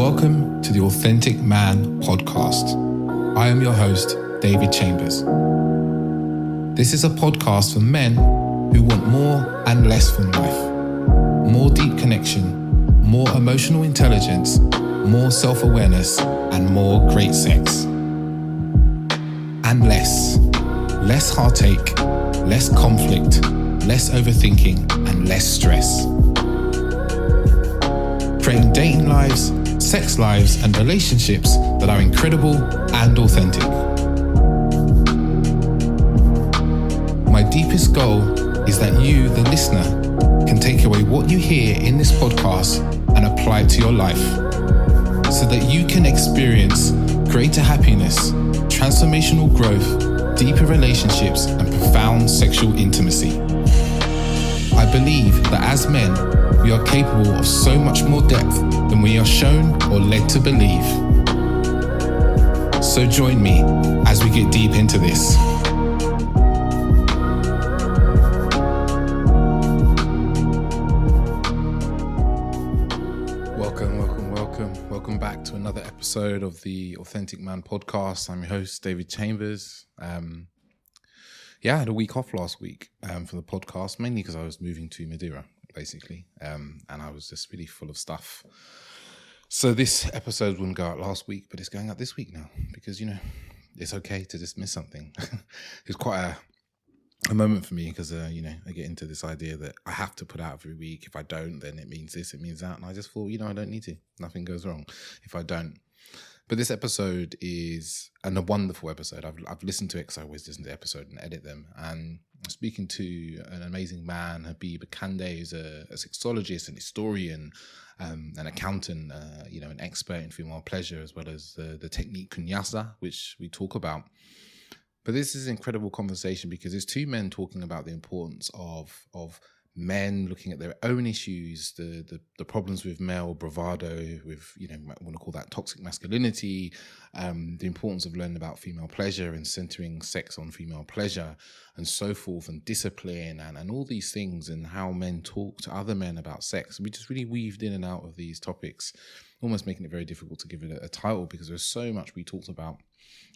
Welcome to the Authentic Man podcast. I am your host, David Chambers. This is a podcast for men who want more and less from life. More deep connection, more emotional intelligence, more self-awareness, and more great sex. And less heartache, less conflict, less overthinking, and less stress. Creating dating lives, sex lives, and relationships that are incredible and authentic. My deepest goal is that you, the listener, can take away what you hear in this podcast and apply it to your life so that you can experience greater happiness, transformational growth, deeper relationships, and profound sexual intimacy. I believe that as men, we are capable of so much more depth than we are shown or led to believe. So join me as we get deep into this. Welcome back to another episode of the Authentic Man podcast. I'm your host, David Chambers. I had a week off last week for the podcast, mainly because I was moving to Madeira, basically, and I was just really full of stuff. So this episode wouldn't go out last week, but it's going out this week now because, it's okay to just miss something. It's quite a moment for me because, I get into this idea that I have to put out every week. If I don't, then it means this, it means that. And I just thought, I don't need to. Nothing goes wrong if I don't. But this episode is a wonderful episode. I've listened to it because I always listen to the episode and edit them. And I'm speaking to an amazing man, Habeeb Akande, who's a sexologist, an historian, an accountant, an expert in female pleasure, as well as the technique Kunyaza, which we talk about. But this is an incredible conversation because there's two men talking about the importance of men looking at their own issues, the problems with male bravado, with, you might want to call that toxic masculinity, the importance of learning about female pleasure and centering sex on female pleasure and so forth, and discipline and all these things, and how men talk to other men about sex. We just really weaved in and out of these topics, almost making it very difficult to give it a title because there's so much we talked about.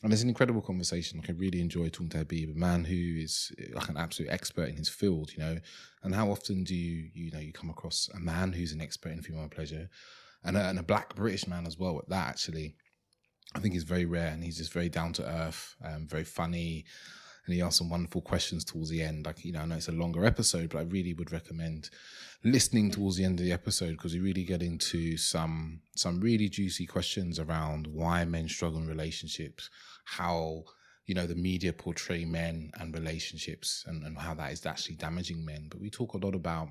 And it's an incredible conversation. I really enjoy talking to Habib, a man who is like an absolute expert in his field, and how often do you come across a man who's an expert in female pleasure and a black British man as well at that, actually. I think is very rare, and he's just very down to earth, very funny, and he asked some wonderful questions towards the end. I know it's a longer episode, but I really would recommend listening towards the end of the episode because we really get into some really juicy questions around why men struggle in relationships, how the media portray men and relationships, and how that is actually damaging men. But we talk a lot about,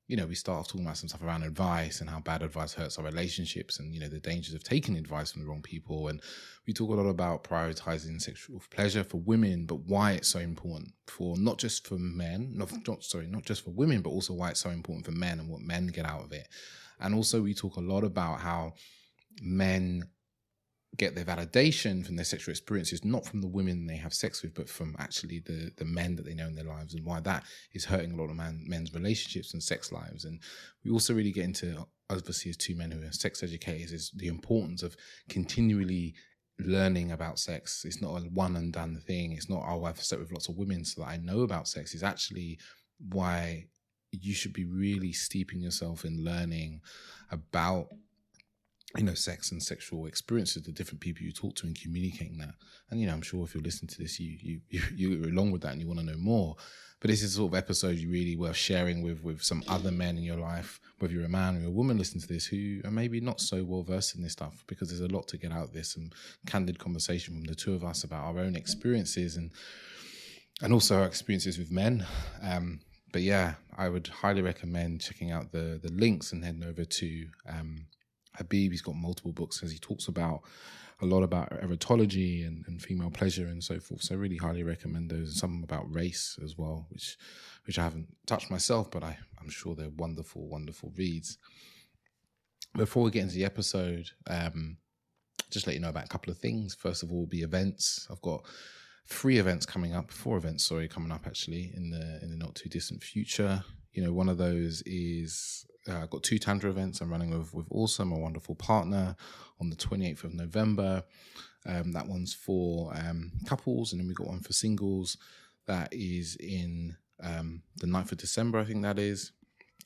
we start off talking about some stuff around advice and how bad advice hurts our relationships, and the dangers of taking advice from the wrong people. And we talk a lot about prioritizing sexual pleasure for women, but why it's so important for not just for men, not just for women, but also why it's so important for men and what men get out of it. And also we talk a lot about how men get their validation from their sexual experiences, not from the women they have sex with, but from actually the men that they know in their lives, and why that is hurting a lot of men's relationships and sex lives. And we also really get into, obviously as two men who are sex educators, is the importance of continually learning about sex. It's not a one and done thing. It's not, I've slept with lots of women so that I know about sex. It's actually why you should be really steeping yourself in learning about sex and sexual experiences, the different people you talk to, and communicating that. And, I'm sure if you're listening to this, you're along with that and you want to know more. But this is the sort of episode you really worth sharing with some other men in your life, whether you're a man or a woman listening to this, who are maybe not so well versed in this stuff, because there's a lot to get out of this, and candid conversation from the two of us about our own experiences and also our experiences with men. But yeah, I would highly recommend checking out the links and heading over to Habib. He's got multiple books as he talks about a lot about erotology and female pleasure and so forth. So I really highly recommend those, and some about race as well, which I haven't touched myself, but I'm sure they're wonderful, wonderful reads. Before we get into the episode, just let you know about a couple of things. First of all, be events. I've got 4 events coming up actually in the not too distant future. One of those is got 2 Tantra events I'm running with Awesome, a wonderful partner, on the 28th of November. That one's for couples, and then we've got one for singles. That is in the 9th of December, I think that is.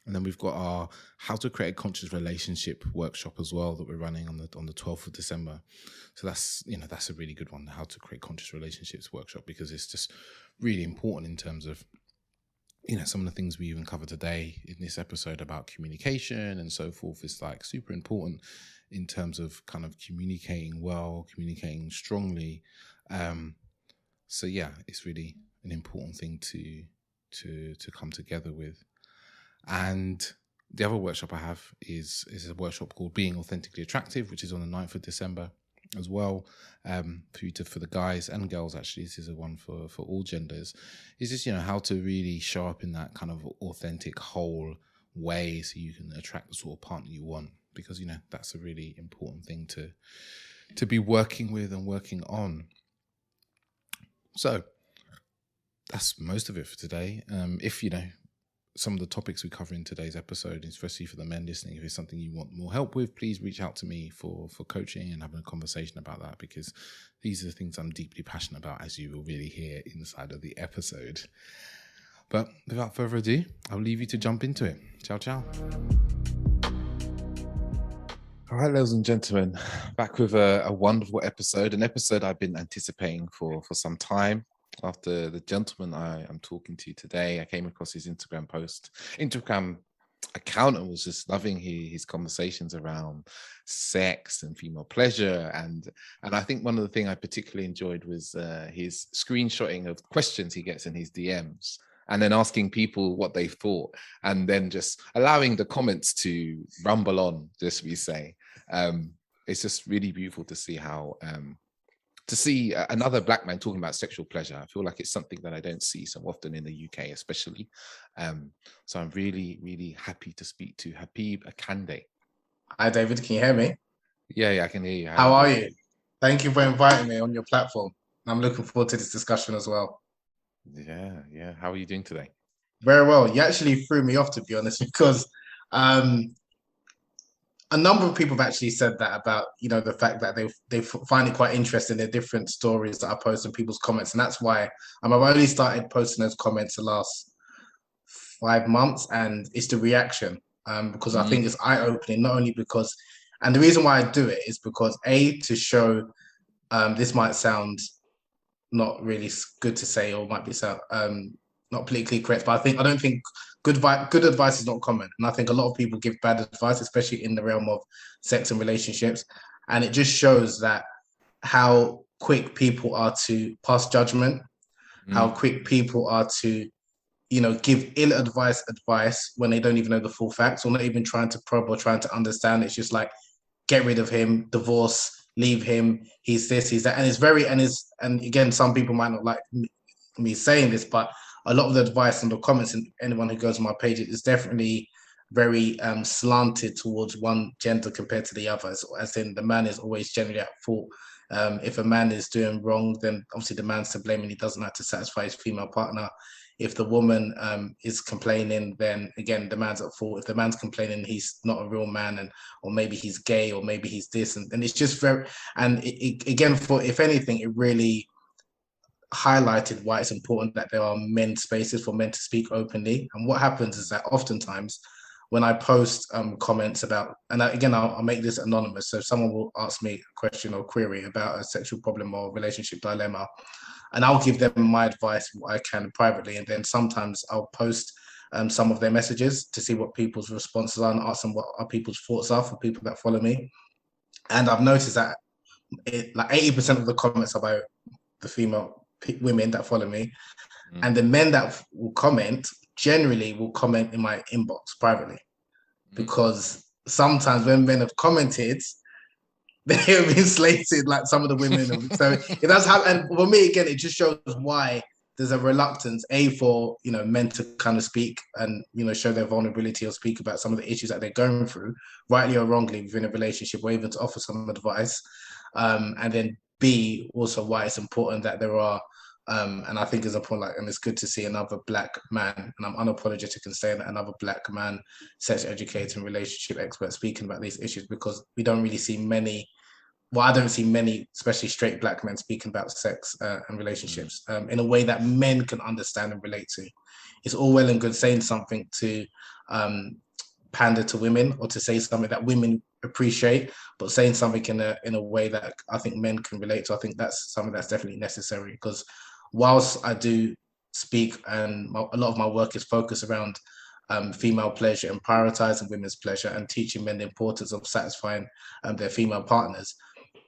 And then we've got our How to Create a Conscious Relationship workshop as well that we're running on the 12th of December. So that's a really good one, the How to Create Conscious Relationships workshop, because it's just really important in terms of some of the things we even covered today in this episode about communication and so forth is like super important in terms of kind of communicating well, communicating strongly. So yeah, it's really an important thing to come together with. And the other workshop I have is a workshop called Being Authentically Attractive, which is on the 9th of December as well. For the guys and girls, actually, this is a one for all genders. Is just, how to really show up in that kind of authentic whole way so you can attract the sort of partner you want, because, that's a really important thing to be working with and working on. So that's most of it for today. If, some of the topics we cover in today's episode, especially for the men listening, if it's something you want more help with, please reach out to me for coaching and having a conversation about that, because these are the things I'm deeply passionate about, as you will really hear inside of the episode. But without further ado, I'll leave you to jump into it. Ciao, ciao. All right, ladies and gentlemen, back with a wonderful episode, an episode I've been anticipating for some time. After the gentleman I'm talking to today, I came across his Instagram account and was just loving his conversations around sex and female pleasure. And I think one of the things I particularly enjoyed was his screenshotting of questions he gets in his DMs, and then asking people what they thought, and then just allowing the comments to rumble on, just we say. It's just really beautiful to see how... to see another black man talking about sexual pleasure. I feel like it's something that I don't see so often in the UK, especially. So I'm really, really happy to speak to Habeeb Akande. Hi, David. Can you hear me? Yeah, I can hear you. How are you? Thank you for inviting me on your platform. I'm looking forward to this discussion as well. Yeah. How are you doing today? Very well. You actually threw me off, to be honest, because a number of people have actually said that about, the fact that they find it quite interesting, the different stories that I post in people's comments. And that's why I've only started posting those comments the last 5 months, and it's the reaction, because I think it's eye-opening, not only because, and the reason why I do it is because, to show, this might sound not really good to say, or might be not politically correct, but I don't think good advice is not common. And I think a lot of people give bad advice, especially in the realm of sex and relationships. And it just shows that how quick people are to pass judgment, how quick people are to, give ill advice when they don't even know the full facts, or not even trying to probe or trying to understand. It's just like, get rid of him, divorce, leave him, he's this, he's that. And again, some people might not like me saying this, but a lot of the advice and the comments, and anyone who goes on my page, is definitely very slanted towards one gender compared to the other, as in the man is always generally at fault. If a man is doing wrong, then obviously the man's to blame and he doesn't have to satisfy his female partner. If the woman is complaining, then again, the man's at fault. If the man's complaining, he's not a real man, or maybe he's gay, or maybe he's this, and it's just very, and again, if anything, it really highlighted why it's important that there are men's spaces for men to speak openly. And what happens is that oftentimes when I post comments about, and again, I'll make this anonymous, so if someone will ask me a question or query about a sexual problem or relationship dilemma, and I'll give them my advice, what I can privately, and then sometimes I'll post some of their messages to see what people's responses are, and ask them what people's thoughts are, for people that follow me. And I've noticed that like 80% of the comments are about the female women that follow me, and the men that will comment generally will comment in my inbox privately, because sometimes when men have commented, they have been slated like some of the women. So it does happen. And for me, again, it just shows why there's a reluctance, for men to kind of speak and show their vulnerability or speak about some of the issues that they're going through, rightly or wrongly, within a relationship, or even to offer some advice. And then B, also why it's important that there are And I think it's important, and it's good to see another black man, and I'm unapologetic in saying that, another black man, sex educator and relationship expert speaking about these issues, because we don't really see many. Well, I don't see many, especially straight black men, speaking about sex and relationships in a way that men can understand and relate to. It's all well and good saying something to pander to women, or to say something that women appreciate, but saying something in a way that I think men can relate to. I think that's something that's definitely necessary, because whilst I do speak, and a lot of my work is focused around female pleasure and prioritizing women's pleasure and teaching men the importance of satisfying their female partners,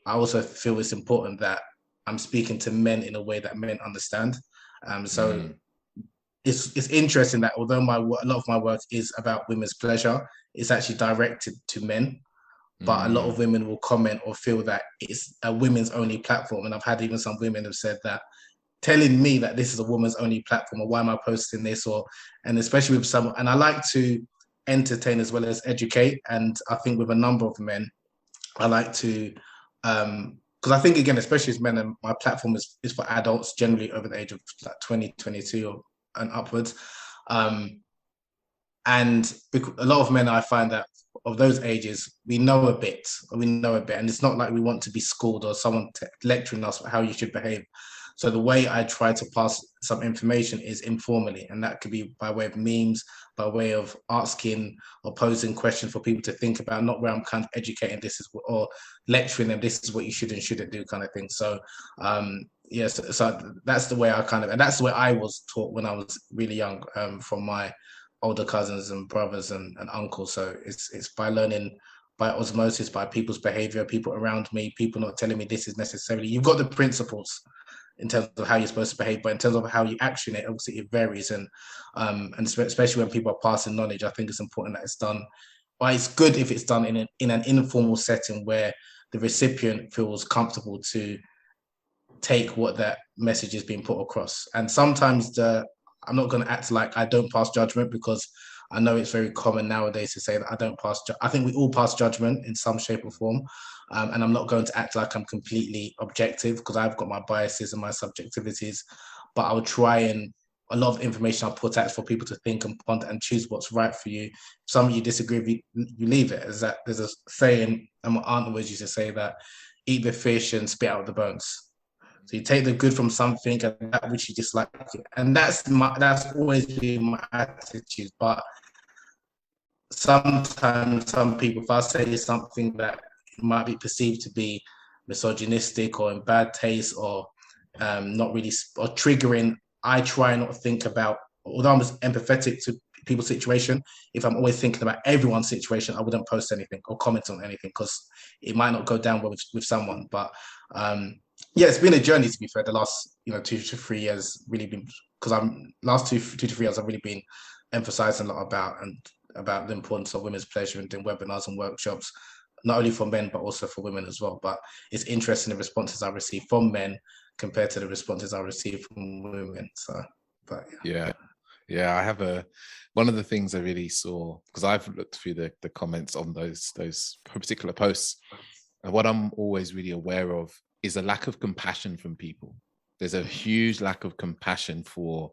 I also feel it's important that I'm speaking to men in a way that men understand. So it's interesting that although a lot of my work is about women's pleasure, it's actually directed to men. But a lot of women will comment or feel that it's a women's only platform. And I've had even some women have said that, telling me that this is a woman's only platform, or why am I posting this, and especially with some, and I like to entertain as well as educate. And I think with a number of men, I like to, because I think, again, especially as men, and my platform is for adults generally over the age of like 20, 22 and upwards. And a lot of men, I find that of those ages, we know a bit, and it's not like we want to be schooled or someone lecturing us how you should behave. So the way I try to pass some information is informally, and that could be by way of memes, by way of asking or posing questions for people to think about, not where I'm kind of educating or lecturing them, this is what you should and shouldn't do, kind of thing. So yes, so that's the way and that's the way I was taught when I was really young, from my older cousins and brothers and uncles. So it's by learning by osmosis, by people's behavior, people around me, people not telling me this is necessarily, you've got the principles in terms of how you're supposed to behave, but in terms of how you action it, obviously it varies. And especially when people are passing knowledge, I think it's important that it's done. But it's good if it's done in an informal setting where the recipient feels comfortable to take what that message is being put across. And sometimes I'm not going to act like I don't pass judgment, because I know it's very common nowadays to say that I don't pass. I think we all pass judgment in some shape or form. And I'm not going to act like I'm completely objective, because I've got my biases and my subjectivities. But I'll try, and a lot of information I'll put out for people to think and ponder and choose what's right for you. If some of you disagree, you leave it. There's a saying, and my aunt always used to say that, eat the fish and spit out the bones. So you take the good from something, and that which you dislike, and that's always been my attitude. But sometimes some people, if I say something that might be perceived to be misogynistic or in bad taste, or not really, or triggering, I try not to think about, although I'm empathetic to people's situation, if I'm always thinking about everyone's situation, I wouldn't post anything or comment on anything, because it might not go down well with someone. But yeah, it's been a journey, to be fair. The last 2 to 3 years really been, because last 2 to 3 years I've really been emphasizing a lot about the importance of women's pleasure, and doing webinars and workshops, not only for men but also for women as well. But it's interesting the responses I receive from men compared to the responses I receive from women. So, but yeah. I have one of the things I really saw, because I've looked through the comments on those particular posts, and what I'm always really aware of is a lack of compassion from people. There's a huge lack of compassion for,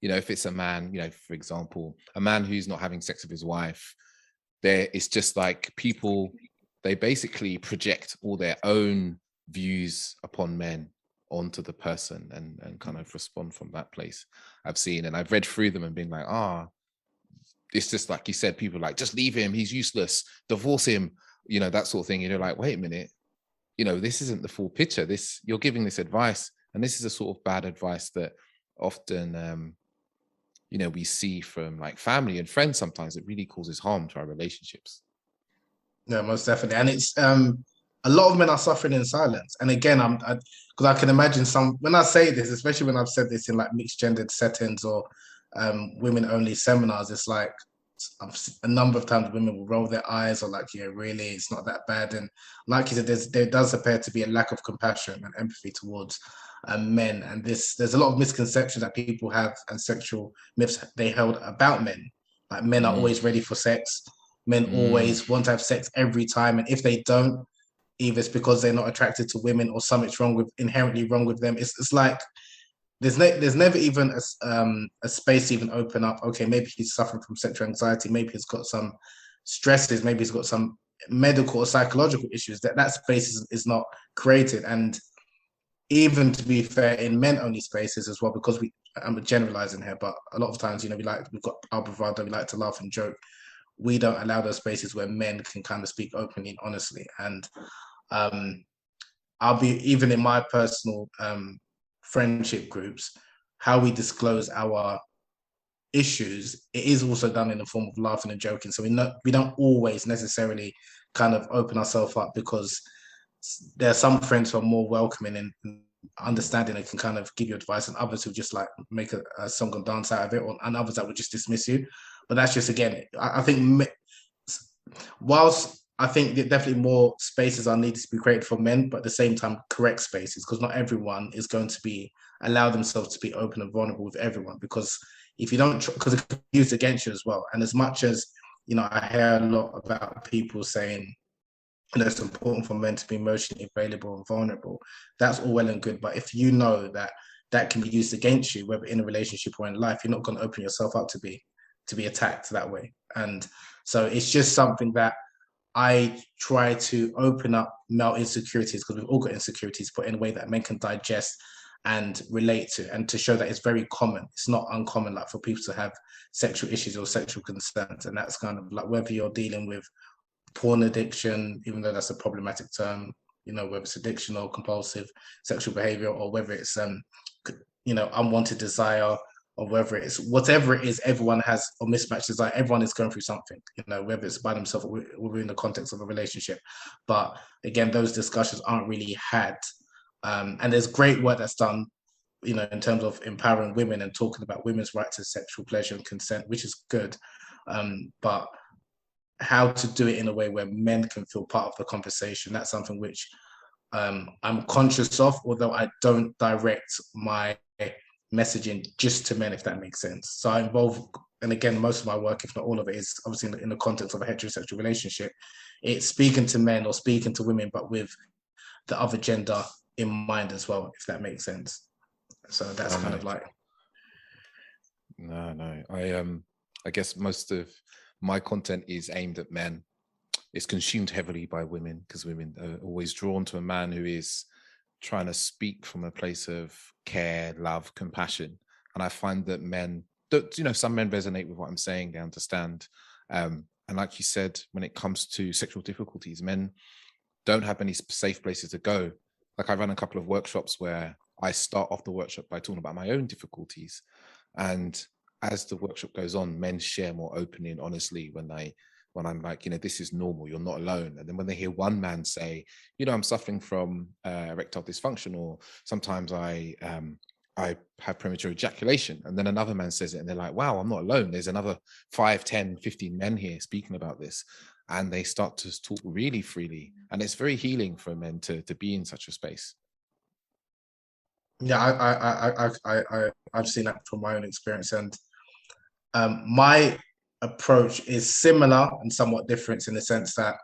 if it's a man, for example, a man who's not having sex with his wife, it's just like people, they basically project all their own views upon men onto the person, and kind of respond from that place. I've seen, and I've read through them and been like, it's just like you said, people like, just leave him, he's useless, divorce him, that sort of thing. You're like, wait a minute, this isn't the full picture. You're giving this advice, and this is a sort of bad advice that often we see from like family and friends. Sometimes it really causes harm to our relationships. Yeah, most definitely. And it's a lot of men are suffering in silence. And again, because I can imagine when I say this, especially when I've said this in like mixed gendered settings or women only seminars, it's like a number of times women will roll their eyes, or like, yeah, really, it's not that bad. And like you said, there does appear to be a lack of compassion and empathy towards men. And there's a lot of misconceptions that people have, and sexual myths they held about men. Like, men are always ready for sex. Men always want to have sex every time. And if they don't, either it's because they're not attracted to women, or something's inherently wrong with them. It's like, there's never even a space to even open up. Okay, maybe he's suffering from sexual anxiety. Maybe he's got some stresses. Maybe he's got some medical or psychological issues. That space is not created. And even to be fair, in men-only spaces as well, because I'm generalizing here, but a lot of times, we've got our bravado, we like to laugh and joke. We don't allow those spaces where men can kind of speak openly and honestly. And I'll be, even in my personal friendship groups, how we disclose our issues, it is also done in the form of laughing and joking. So we don't always necessarily kind of open ourselves up, because there are some friends who are more welcoming and understanding and can kind of give you advice, and others who just like make a song and dance out of it, and others that would just dismiss you. But that's just, again, I think whilst I think that definitely more spaces are needed to be created for men, but at the same time, correct spaces, because not everyone is going to be allow themselves to be open and vulnerable with everyone. Because if you don't, because it can be used against you as well. And as much as, I hear a lot about people saying, it's important for men to be emotionally available and vulnerable. That's all well and good. But if you know that can be used against you, whether in a relationship or in life, you're not going to open yourself up to be attacked that way. And so it's just something that I try to open up male insecurities, because we've all got insecurities, but in a way that men can digest and relate to, and to show that it's very common. It's not uncommon, like, for people to have sexual issues or sexual concerns. And that's kind of like, whether you're dealing with porn addiction, even though that's a problematic term, whether it's addiction or compulsive sexual behavior, or whether it's unwanted desire, or whether it's whatever it is, everyone has, or mismatched desire, everyone is going through something, whether it's by themselves or within the context of a relationship. But again, those discussions aren't really had. And there's great work that's done, in terms of empowering women and talking about women's right to sexual pleasure and consent, which is good. But how to do it in a way where men can feel part of the conversation, that's something which I'm conscious of, although I don't direct my messaging just to men, if that makes sense. So I involve, and again, most of my work, if not all of it, is obviously in the context of a heterosexual relationship. It's speaking to men or speaking to women, but with the other gender in mind as well, if that makes sense. So that's kind of like. No. I guess most of my content is aimed at men. It's consumed heavily by women, because women are always drawn to a man who is trying to speak from a place of care, love, compassion. And I find that men, some men resonate with what I'm saying, they understand. And like you said, when it comes to sexual difficulties, men don't have any safe places to go. Like, I run a couple of workshops where I start off the workshop by talking about my own difficulties. And as the workshop goes on, men share more openly and honestly when I'm like, this is normal, you're not alone. And then when they hear one man say, I'm suffering from erectile dysfunction, or sometimes I have premature ejaculation, and then another man says it, and they're like, wow, I'm not alone. There's another 5, 10, 15 men here speaking about this. And they start to talk really freely. And it's very healing for men to be in such a space. Yeah, I've seen that from my own experience. And my approach is similar and somewhat different, in the sense that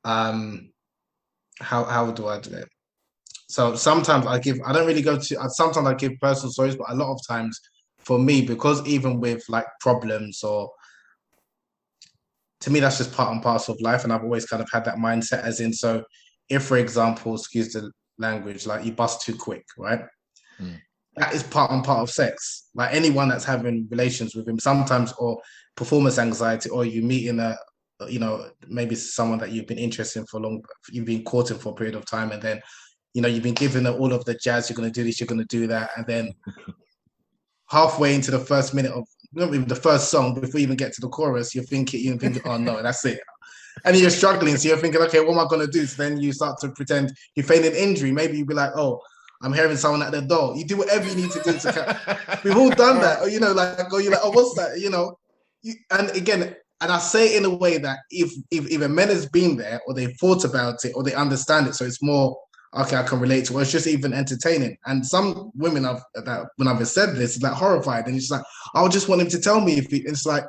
how do I do it? So sometimes I don't really go to, sometimes I give personal stories, but a lot of times for me, because even with like problems, or to me, that's just part and parcel of life. And I've always kind of had that mindset, as in, so if, for example, excuse the language, like you bust too quick, right? That is part and part of sex. Like, anyone that's having relations with him sometimes, or performance anxiety, or you meet in a, maybe someone that you've been interested in for long, you've been courting for a period of time, and then, you've been given all of the jazz, you're going to do this, you're going to do that. And then halfway into the first minute of, not even the first song, before you even get to the chorus, you're thinking, oh no, that's it. And you're struggling. So you're thinking, okay, what am I going to do? So then you start to pretend you feign an injury. Maybe you'd be like, oh, I'm hearing someone at the door. You do whatever you need to do to. We've all done that. Or, you're like, oh, what's that? And again, and I say it in a way that if a man has been there, or they thought about it, or they understand it, so it's more, okay, I can relate to it. It's just even entertaining. And some women when I've said this, it's like horrified. And it's like, I just want him to tell me it's like,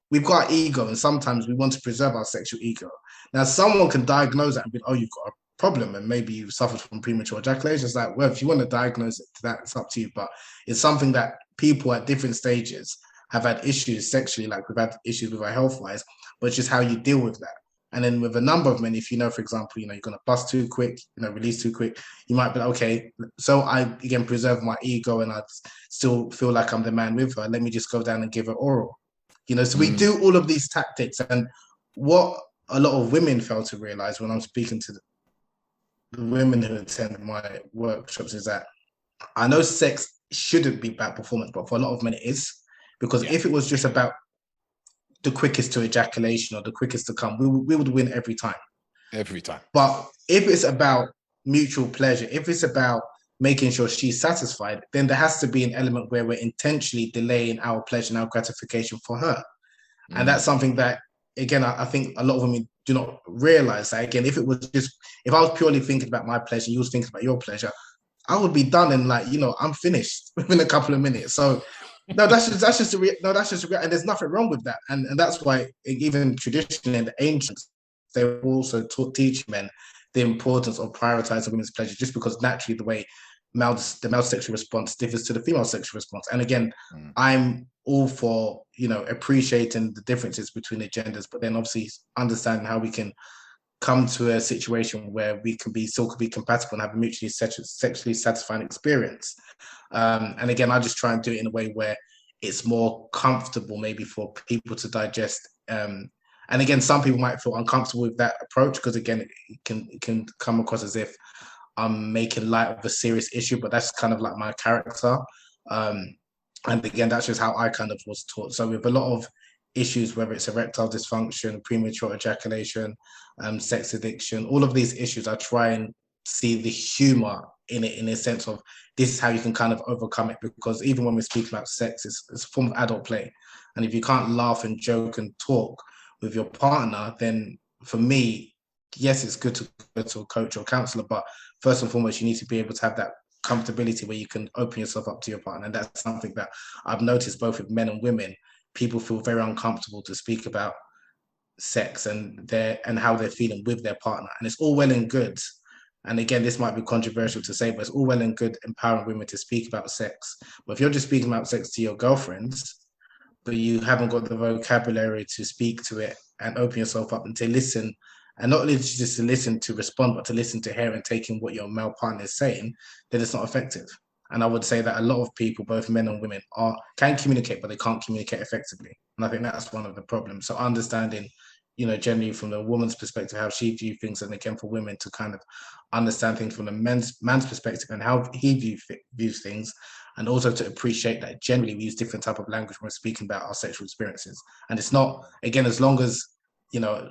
we've got ego, and sometimes we want to preserve our sexual ego. Now, someone can diagnose that and be, oh, you've got a problem, and maybe you've suffered from premature ejaculation. It's like, well, if you want to diagnose it, that's up to you. But it's something that people at different stages have had issues sexually, like we've had issues with our health wise, but it's just how you deal with that. And then with a number of men, if you know, for example, you're going to bust too quick, release too quick, you might be like, okay, so I, again, preserve my ego and I still feel like I'm the man with her. Let me just go down and give her oral. So we do all of these tactics. And what a lot of women fail to realize when I'm speaking to the women who attend my workshops is that I know sex shouldn't be about performance, but for a lot of men it is. Because if it was just about the quickest to ejaculation or the quickest to come, we would win every time. Every time. But if it's about mutual pleasure, if it's about making sure she's satisfied, then there has to be an element where we're intentionally delaying our pleasure and our gratification for her. And that's something that, again, I think a lot of women do not realize that. Again, if I was purely thinking about my pleasure, you was thinking about your pleasure, I would be done and I'm finished within a couple of minutes. So no, that's just and there's nothing wrong with that. And that's why even traditionally in the ancients, they also teach men the importance of prioritizing women's pleasure, just because naturally the way the male sexual response differs to the female sexual response. And again, I'm all for appreciating the differences between the genders, but then obviously understanding how we can come to a situation where we can be compatible and have a mutually sexually satisfying experience. And again, I just try and do it in a way where it's more comfortable maybe for people to digest. And again, some people might feel uncomfortable with that approach because, again, it can come across as if I'm making light of a serious issue, but that's kind of like my character. And again, that's just how I kind of was taught. So with a lot of issues, whether it's erectile dysfunction, premature ejaculation, sex addiction, all of these issues, I try and see the humor in it, in a sense of this is how you can kind of overcome it. Because even when we speak about sex, it's a form of adult play. And if you can't laugh and joke and talk with your partner, then for me, yes, it's good to go to a coach or counselor, but first and foremost, you need to be able to have that comfortability where you can open yourself up to your partner. And that's something that I've noticed both with men and women. People feel very uncomfortable to speak about sex and how they're feeling with their partner. And it's all well and good. And again, this might be controversial to say, but it's all well and good empowering women to speak about sex. But if you're just speaking about sex to your girlfriends, but you haven't got the vocabulary to speak to it and open yourself up and to listen, and not only just to listen to respond, but to listen to hear and take in what your male partner is saying, then it's not effective. And I would say that a lot of people, both men and women, can communicate, but they can't communicate effectively. And I think that's one of the problems. So understanding, generally from the woman's perspective, how she views things, and again for women to kind of understand things from the man's perspective and how he views things, and also to appreciate that generally we use different type of language when we're speaking about our sexual experiences. And it's not, again, as long as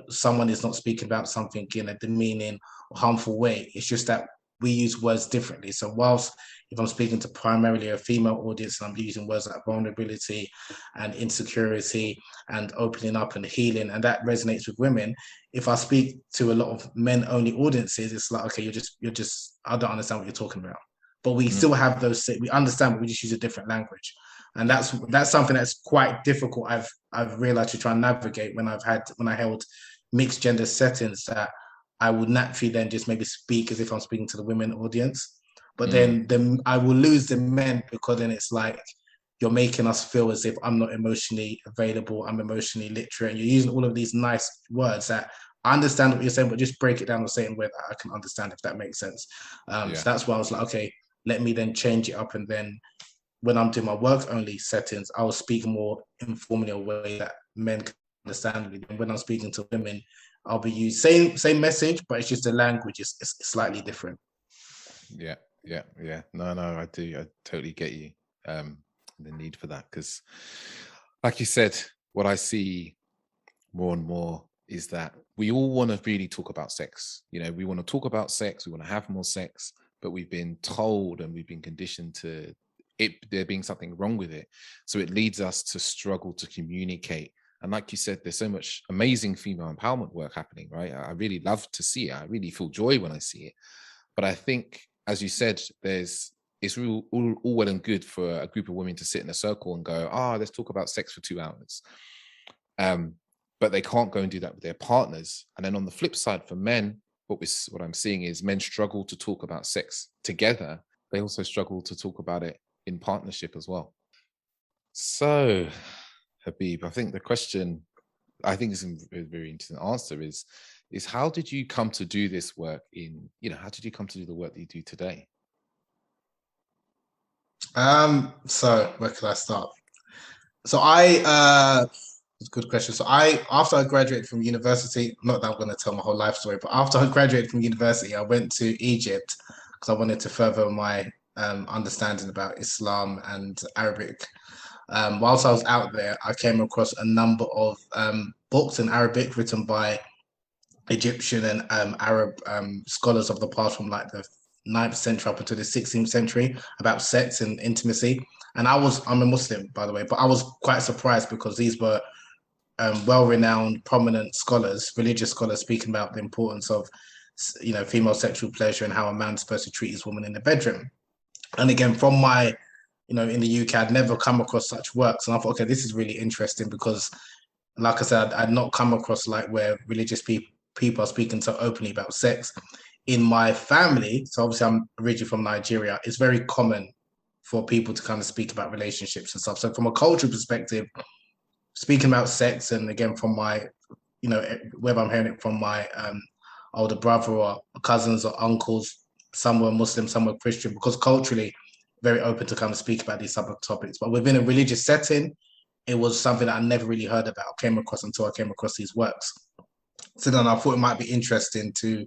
someone is not speaking about something in a demeaning or harmful way, it's just that we use words differently. So whilst if I'm speaking to primarily a female audience and I'm using words like vulnerability and insecurity and opening up and healing, and that resonates with women, if I speak to a lot of men only audiences, it's like, okay, you're just I don't understand what you're talking about. But we still have those, we understand, but we just use a different language. And that's something that's quite difficult. I've realized to try and navigate when I held mixed gender settings, that I would naturally then just maybe speak as if I'm speaking to the women audience. But then I will lose the men, because then it's like you're making us feel as if I'm not emotionally available, I'm emotionally literate, and you're using all of these nice words that I understand what you're saying, but just break it down and say it in a way that I can understand, if that makes sense. So that's why I was like, okay, let me then change it up, and then when I'm doing my work only settings, I will speak more informally in a way that men can understand me. And when I'm speaking to women, I'll be using same message, but it's just the language is slightly different. Yeah. No, I do. I totally get you. The need for that, because, like you said, what I see more and more is that we all want to really talk about sex. We want to talk about sex. We want to have more sex, but we've been told and we've been conditioned to there being something wrong with it. So it leads us to struggle to communicate. And like you said, there's so much amazing female empowerment work happening, right? I really love to see it. I really feel joy when I see it. But I think, as you said, it's all well and good for a group of women to sit in a circle and go, let's talk about sex for 2 hours. But they can't go and do that with their partners. And then on the flip side, for men, what I'm seeing is men struggle to talk about sex together. They also struggle to talk about it in partnership as well. So, Habib, I think the question, I think is a very interesting answer is how did you come to do this work how did you come to do the work that you do today? So where can I start? So it's a good question. So after I graduated from university, not that I'm going to tell my whole life story, but after I graduated from university, I went to Egypt because I wanted to further my understanding about Islam and Arabic. Whilst I was out there, I came across a number of books in Arabic written by Egyptian and Arab scholars of the past from like the 9th century up until the 16th century about sex and intimacy. And I'm a Muslim, by the way, but I was quite surprised because these were well-renowned, prominent scholars, religious scholars, speaking about the importance of, female sexual pleasure and how a man's supposed to treat his woman in the bedroom. And again, from my, in the UK, I'd never come across such works, and I thought, okay, this is really interesting because, like I said, I'd not come across like where religious people are speaking so openly about sex. In my family, so obviously I'm originally from Nigeria, it's very common for people to kind of speak about relationships and stuff. So from a cultural perspective, speaking about sex, and again from my, whether I'm hearing it from my older brother or cousins or uncles, some were Muslim, some were Christian, because culturally very open to kind of speak about these type of topics. But within a religious setting, it was something that I never really heard about, came across until I came across these works. So then I thought it might be interesting to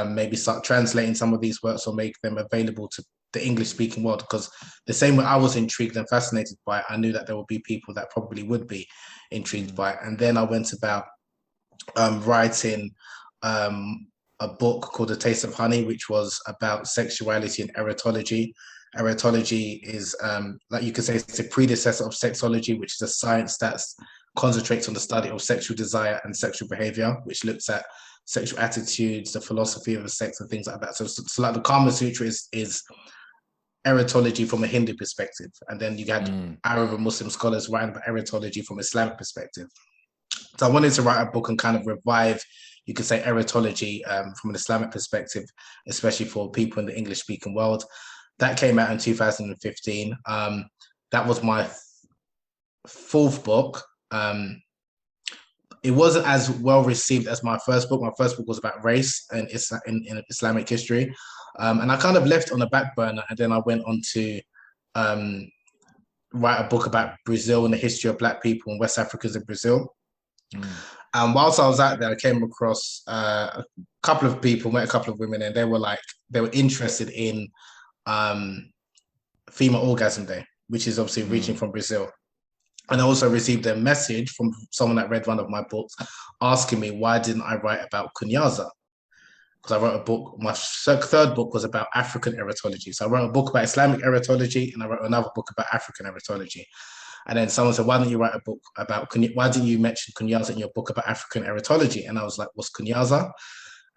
maybe start translating some of these works or make them available to the English-speaking world, because the same way I was intrigued and fascinated by it, I knew that there would be people that probably would be intrigued by it. And then I went about writing a book called The Taste of Honey, which was about sexuality and erotology. Erotology is, like you could say, it's a predecessor of sexology, which is a science that concentrates on the study of sexual desire and sexual behavior, which looks at sexual attitudes, the philosophy of sex, and things like that. So like the Kama Sutra is erotology from a Hindu perspective, and then you had Arab and Muslim scholars writing about erotology from Islamic perspective. So I wanted to write a book and kind of revive, you could say, erotology from an Islamic perspective, especially for people in the English-speaking world. That came out in 2015. That was my fourth book. It wasn't as well received as my first book. My first book was about race and in Islamic history. And I kind of left on a back burner, and then I went on to write a book about Brazil and the history of Black people and West Africans in Brazil. And whilst I was out there, I came across a couple of people, met a couple of women, and they were interested in Female Orgasm Day, which is obviously originating from Brazil. And I also received a message from someone that read one of my books asking me why didn't I write about Kunyaza? Because I wrote a book, my third book was about African erotology. So I wrote a book about Islamic erotology, and I wrote another book about African erotology. And then someone said, why don't you write a book about, why didn't you mention Kunyaza in your book about African erotology? And I was like, what's Kunyaza?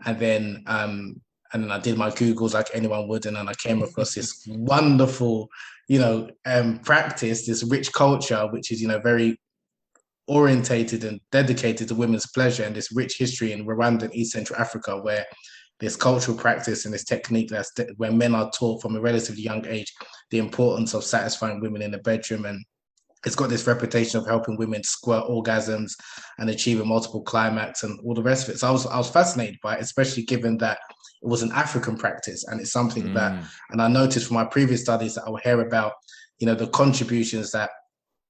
And then I did my Googles like anyone would, and then I came across this wonderful, practice, this rich culture, which is, very orientated and dedicated to women's pleasure, and this rich history in Rwanda and East Central Africa, where this cultural practice and this technique where men are taught from a relatively young age the importance of satisfying women in the bedroom, and it's got this reputation of helping women squirt orgasms and achieve a multiple climax and all the rest of it. So I was fascinated by it, especially given that it was an African practice, and it's something that, and I noticed from my previous studies that I will hear about, the contributions that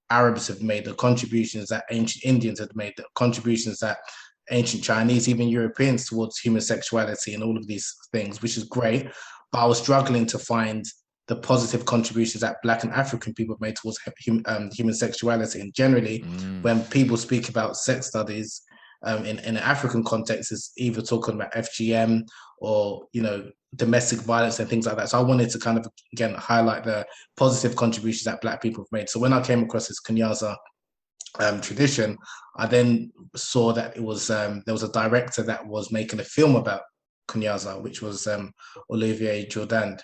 Arabs have made, the contributions that ancient Indians have made, the contributions that ancient Chinese, even Europeans, towards human sexuality and all of these things, which is great. But I was struggling to find the positive contributions that Black and African people have made towards human sexuality. And generally, when people speak about sex studies in an African context, is either talking about FGM or, domestic violence and things like that. So I wanted to kind of, again, highlight the positive contributions that Black people have made. So when I came across this Kunyaza tradition, I then saw that it was there was a director that was making a film about Kunyaza, which was Olivier Jourdan,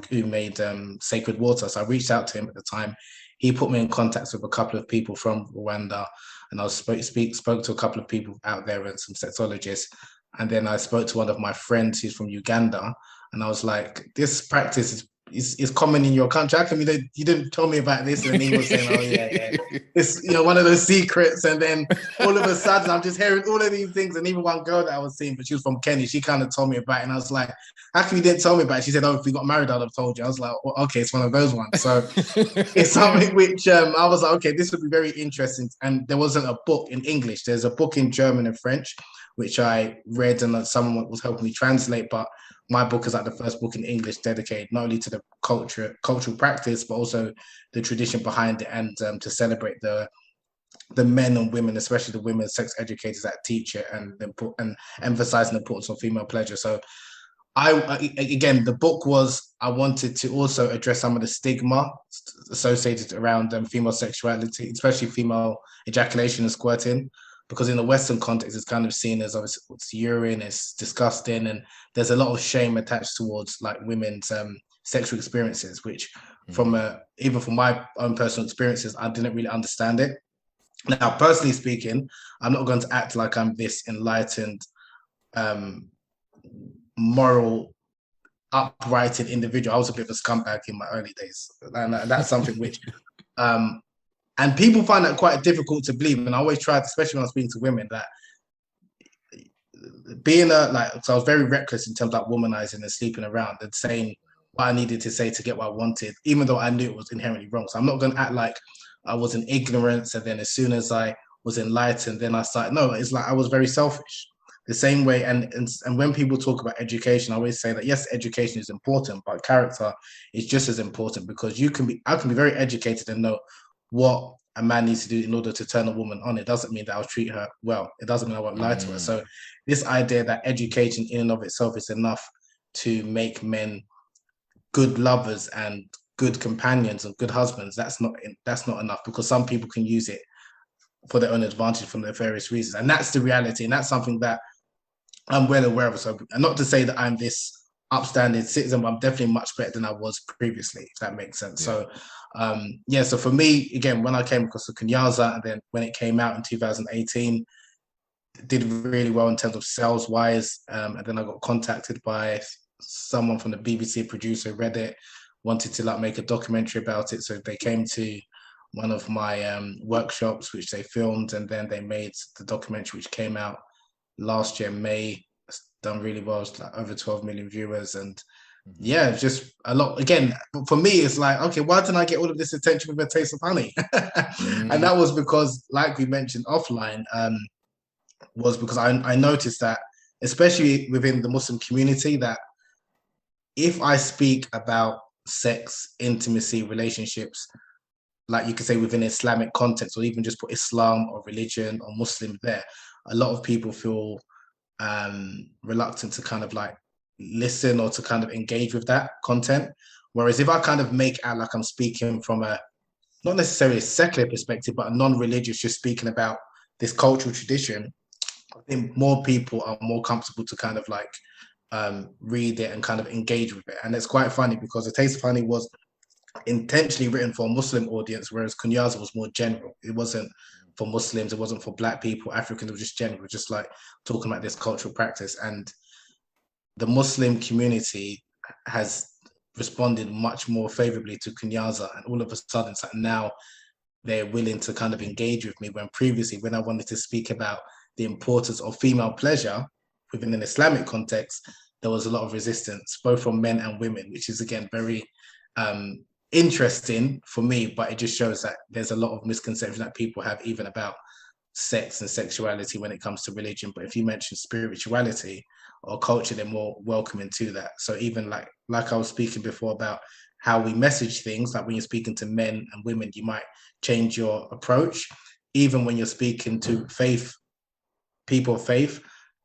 who made Sacred Water. So I reached out to him at the time. He put me in contact with a couple of people from Rwanda, and I spoke to a couple of people out there and some sexologists. And then I spoke to one of my friends who's from Uganda, and I was like, this practice is common in your country. How come you didn't tell me about this? And then he was saying, oh, yeah. It's, one of those secrets. And then all of a sudden, I'm just hearing all of these things. And even one girl that I was seeing, but she was from Kenya, she kind of told me about it. And I was like, how come you didn't tell me about it? She said, oh, if we got married, I'd have told you. I was like, well, okay, it's one of those ones. So it's something which I was like, okay, this would be very interesting. And there wasn't a book in English. There's a book in German and French, which I read and someone was helping me translate. But my book is like the first book in English dedicated not only to the cultural practice, but also the tradition behind it, and to celebrate the men and women, especially the women sex educators that teach it, and emphasizing the importance of female pleasure. So again, the book was, I wanted to also address some of the stigma associated around female sexuality, especially female ejaculation and squirting, because in the Western context, it's kind of seen as obviously it's urine, it's disgusting, and there's a lot of shame attached towards like women's sexual experiences, which even from my own personal experiences, I didn't really understand it. Now, personally speaking, I'm not going to act like I'm this enlightened, moral, uprighted individual. I was a bit of a scumbag in my early days, and that's something which and people find that quite difficult to believe. And I always try, especially when I'm speaking to women, that being so I was very reckless in terms of like womanizing and sleeping around and saying what I needed to say to get what I wanted, even though I knew it was inherently wrong. So I'm not going to act like I was in ignorance, and then as soon as I was enlightened, then I started. No, it's like I was very selfish. The same way, and when people talk about education, I always say that yes, education is important, but character is just as important, because I can be very educated and know what a man needs to do in order to turn a woman on. It doesn't mean that I'll treat her well. It doesn't mean I won't lie to her. So this idea that education in and of itself is enough to make men good lovers and good companions and good husbands, that's not enough, because some people can use it for their own advantage from their various reasons. And that's the reality. And that's something that I'm well aware of. So, and not to say that I'm this upstanding citizen, but I'm definitely much better than I was previously, if that makes sense. Yeah. So, so for me, again, when I came across the Kunyaza, and then when it came out in 2018, did really well in terms of sales wise. And then I got contacted by someone from the BBC producer, read it, wanted to like make a documentary about it. So they came to one of my workshops, which they filmed, and then they made the documentary, which came out last year, May. It's done really well. It's like over 12 million viewers. And yeah, just a lot. Again, for me, it's like, okay, why didn't I get all of this attention with A Taste of Honey? And that was because, like we mentioned offline, was because I noticed that, especially within the Muslim community, that if I speak about sex, intimacy, relationships, like you could say within Islamic context, or even just put Islam or religion or Muslim there, a lot of people feel reluctant to kind of like listen or to kind of engage with that content. Whereas if I kind of make out like I'm speaking from a, not necessarily a secular perspective, but a non-religious, just speaking about this cultural tradition, I think more people are more comfortable to kind of like read it and kind of engage with it. And it's quite funny because A Taste of Honey was intentionally written for a Muslim audience, whereas Kunyaza was more general. It wasn't for Muslims, it wasn't for Black people, Africans, it was just general, just like talking about this cultural practice. And the Muslim community has responded much more favorably to Kunyaza, and all of a sudden it's like now they're willing to kind of engage with me, when previously, when I wanted to speak about the importance of female pleasure within an Islamic context, there was a lot of resistance, both from men and women, which is again very interesting for me, but it just shows that there's a lot of misconception that people have even about sex and sexuality when it comes to religion. But if you mention spirituality or culture, they're more welcoming to that. So even like I was speaking before about how we message things, like when you're speaking to men and women, you might change your approach. Even when you're speaking to people of faith,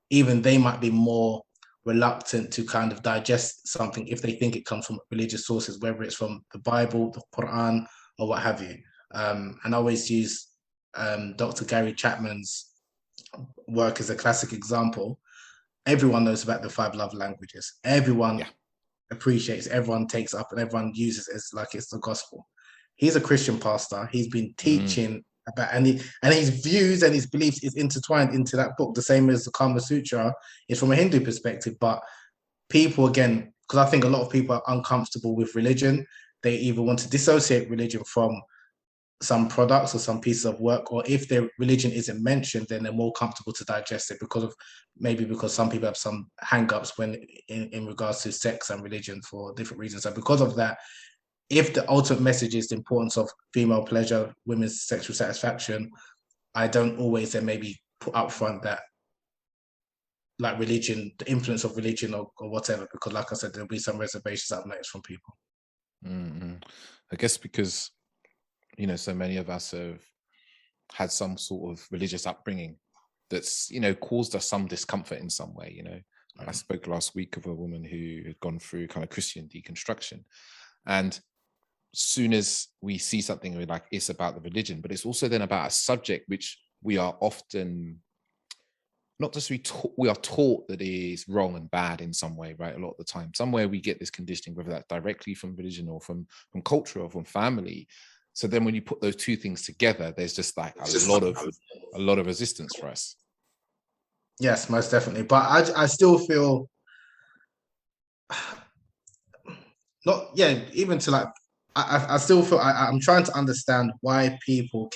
even they might be more reluctant to kind of digest something if they think it comes from religious sources, whether it's from the Bible, the Quran, or what have you. And I always use Dr. Gary Chapman's work as a classic example. Everyone knows about the 5 love languages. Everyone appreciates, everyone takes up, and everyone uses it as like it's the gospel. He's a Christian pastor. He's been teaching about, and his views and his beliefs is intertwined into that book, the same as the Kama Sutra is from a Hindu perspective. But people, again, because I think a lot of people are uncomfortable with religion, they either want to dissociate religion from some products or some pieces of work, or if their religion isn't mentioned, then they're more comfortable to digest it because some people have some hang-ups when in regards to sex and religion for different reasons. So because of that, if the ultimate message is the importance of female pleasure, women's sexual satisfaction, I don't always then maybe put up front that like religion, the influence of religion or whatever, because like I said, there'll be some reservations I've noticed from people. Mm-hmm. I guess because so many of us have had some sort of religious upbringing that's, caused us some discomfort in some way, I spoke last week of a woman who had gone through kind of Christian deconstruction. And soon as we see something, we're like, it's about the religion, but it's also then about a subject which we are often not just we are taught that it is wrong and bad in some way, right? A lot of the time, somewhere we get this conditioning, whether that's directly from religion or from culture or from family. So then when you put those two things together, there's just like a lot of resistance for us. Yes, most definitely. But I still feel even to like, I still feel I'm trying to understand why people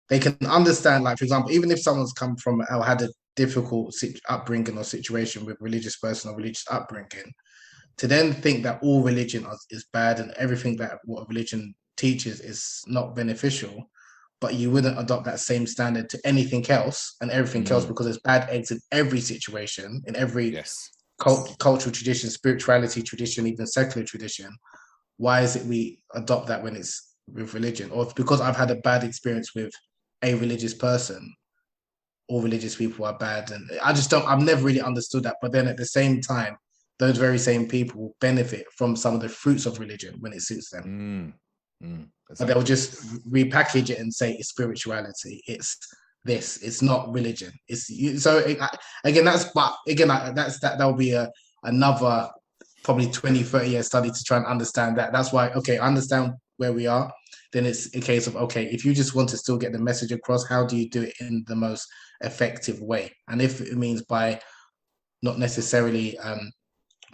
they can understand, like, for example, even if someone's come from or had a difficult upbringing or situation with religious person or religious upbringing, to then think that all religion is bad and everything that what religion teaches is not beneficial, but you wouldn't adopt that same standard to anything else and everything else because there's bad eggs in every situation, in every cultural tradition, spirituality tradition, even secular tradition. Why is it we adopt that when it's with religion? Or because I've had a bad experience with a religious person, all religious people are bad. And I've never really understood that. But then at the same time, those very same people benefit from some of the fruits of religion when it suits them. Exactly. But they'll just repackage it and say it's spirituality. It's this. It's not religion. That'll be another probably 20, 30 year study to try and understand that. That's why, okay, I understand where we are. Then it's a case of, okay, if you just want to still get the message across, how do you do it in the most effective way? And if it means by not necessarily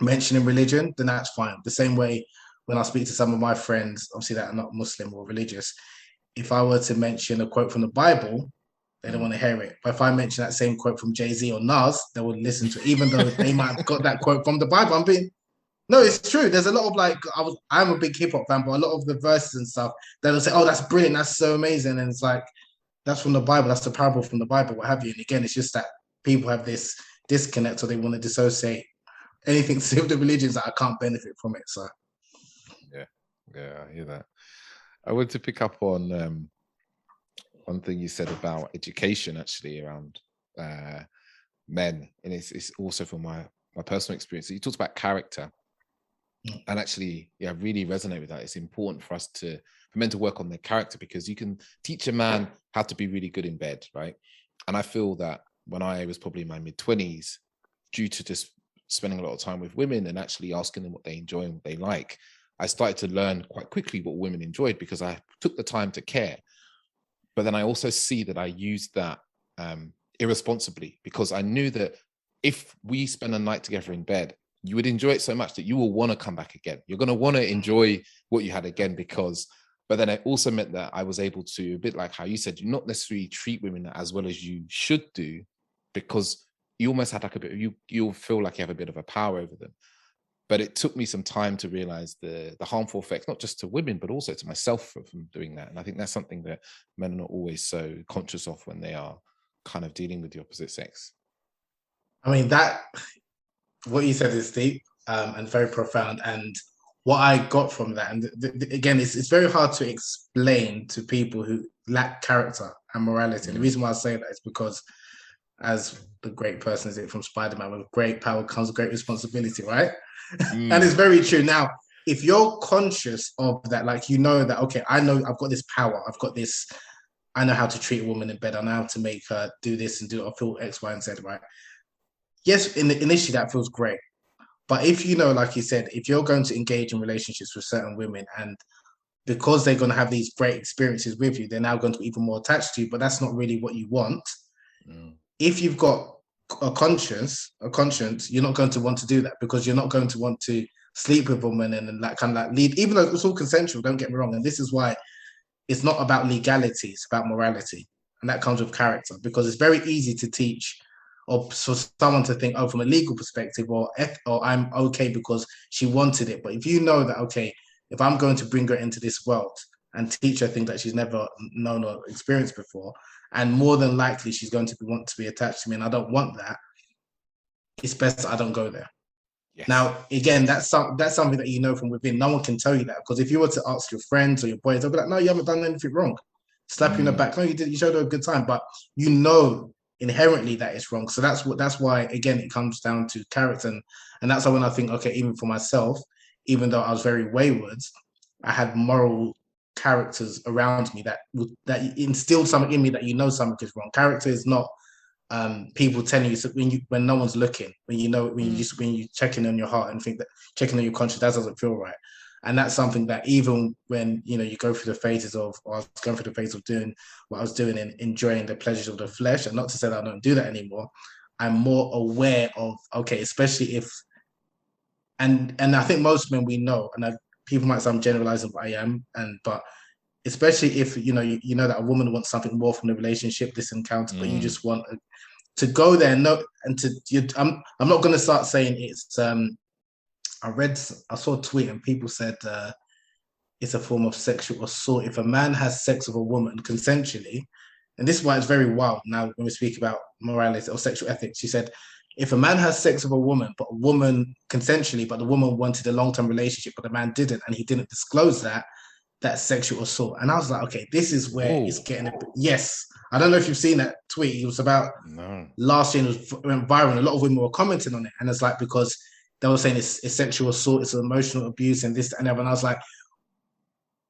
mentioning religion, then that's fine. The same way when I speak to some of my friends, obviously that are not Muslim or religious, if I were to mention a quote from the Bible, they don't want to hear it. But if I mention that same quote from Jay-Z or Nas, they would listen to it, even though they might have got that quote from the Bible. No, it's true. There's a lot of I'm a big hip hop fan, but a lot of the verses and stuff, they'll say, oh, that's brilliant. That's so amazing. And it's like, that's from the Bible. That's the parable from the Bible, what have you. And again, it's just that people have this disconnect, or they want to dissociate anything to do with the religions that I can't benefit from it. So, yeah, I hear that. I want to pick up on one thing you said about education, actually, around men, and it's also from my personal experience. So you talked about character. And actually, really resonate with that. It's important for men to work on their character, because you can teach a man how to be really good in bed, right? And I feel that when I was probably in my mid-20s, due to just spending a lot of time with women and actually asking them what they enjoy and what they like, I started to learn quite quickly what women enjoyed because I took the time to care. But then I also see that I used that irresponsibly, because I knew that if we spend a night together in bed, you would enjoy it so much that you will want to come back again. You're going to want to enjoy what you had again, but then it also meant that I was able to, a bit like how you said, you not necessarily treat women as well as you should do, because you almost had like you'll feel like you have a bit of a power over them. But it took me some time to realize the harmful effects, not just to women, but also to myself from doing that. And I think that's something that men are not always so conscious of when they are kind of dealing with the opposite sex. I mean, what you said is deep and very profound. And what I got from that, and again, it's very hard to explain to people who lack character and morality. And the reason why I say that is because, as the great person is it from Spider-Man, with great power comes great responsibility, right? And it's very true. Now, if you're conscious of that, like, that, okay, I know I've got this power, I know how to treat a woman in bed, I know how to make her do this and I feel X, Y, and Z, right? Yes, initially that feels great. But if like you said, if you're going to engage in relationships with certain women and because they're going to have these great experiences with you, they're now going to be even more attached to you, but that's not really what you want. If you've got a conscience, you're not going to want to do that, because you're not going to want to sleep with a woman and like kind of like lead, even though it's all consensual, don't get me wrong. And this is why it's not about legality, it's about morality. And that comes with character, because it's very easy to teach or for someone to think, oh, from a legal perspective, or I'm okay because she wanted it. But if you know that, okay, if I'm going to bring her into this world and teach her things that she's never known or experienced before, and more than likely she's going to want to be attached to me, and I don't want that, it's best I don't go there. Yes. Now, again, that's something that you know from within. No one can tell you that, because if you were to ask your friends or your boys, they'll be like, no, you haven't done anything wrong. Slap you in the back. No, you did. You showed her a good time, but you know inherently that it's wrong. So that's why, again, it comes down to character. And that's when I think, okay, even for myself, even though I was very wayward, I had moral characters around me that instilled something in me that something is wrong. Character is not people telling you when no one's looking, when you checking on your heart and think that checking on your conscience, that doesn't feel right. And that's something that even when you go through the phases of, or I was going through the phase of doing what I was doing and enjoying the pleasures of the flesh, and not to say that I don't do that anymore, I'm more aware of, okay, especially if, and I think most men we know, and people might say I'm generalizing, but I am, but especially if you know that a woman wants something more from the relationship, this encounter, but you just want to go there and know, and I'm not going to start saying it's I saw a tweet and people said it's a form of sexual assault if a man has sex with a woman consensually. And this is why it's very wild now when we speak about morality or sexual ethics. She said, if a man has sex with a woman, but a woman consensually, but the woman wanted a long-term relationship, but the man didn't, and he didn't disclose that, that's sexual assault. And I was like, okay, this is where it's getting a bit. Yes. I don't know if you've seen that tweet. It was about last year, it went viral. A lot of women were commenting on it. And it's like, because they were saying it's sexual assault, it's emotional abuse, and this and that. And I was like,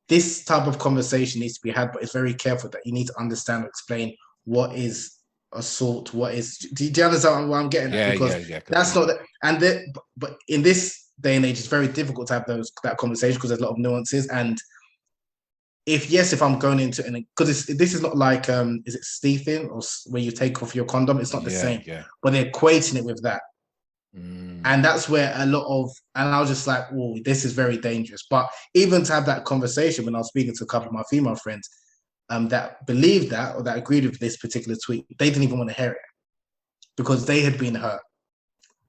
this type of conversation needs to be had, but it's very careful that you need to understand or explain what is assault, what is. Do you understand what I'm getting at? Because that's not that. But in this day and age, it's very difficult to have that conversation because there's a lot of nuances. And if I'm going into it, because this is not like is it stealthing or where you take off your condom? It's not the same, but they're equating it with that. And that's where a lot of, and I was just like, oh, this is very dangerous. But even to have that conversation, when I was speaking to a couple of my female friends that believed that or that agreed with this particular tweet, they didn't even want to hear it because they had been hurt.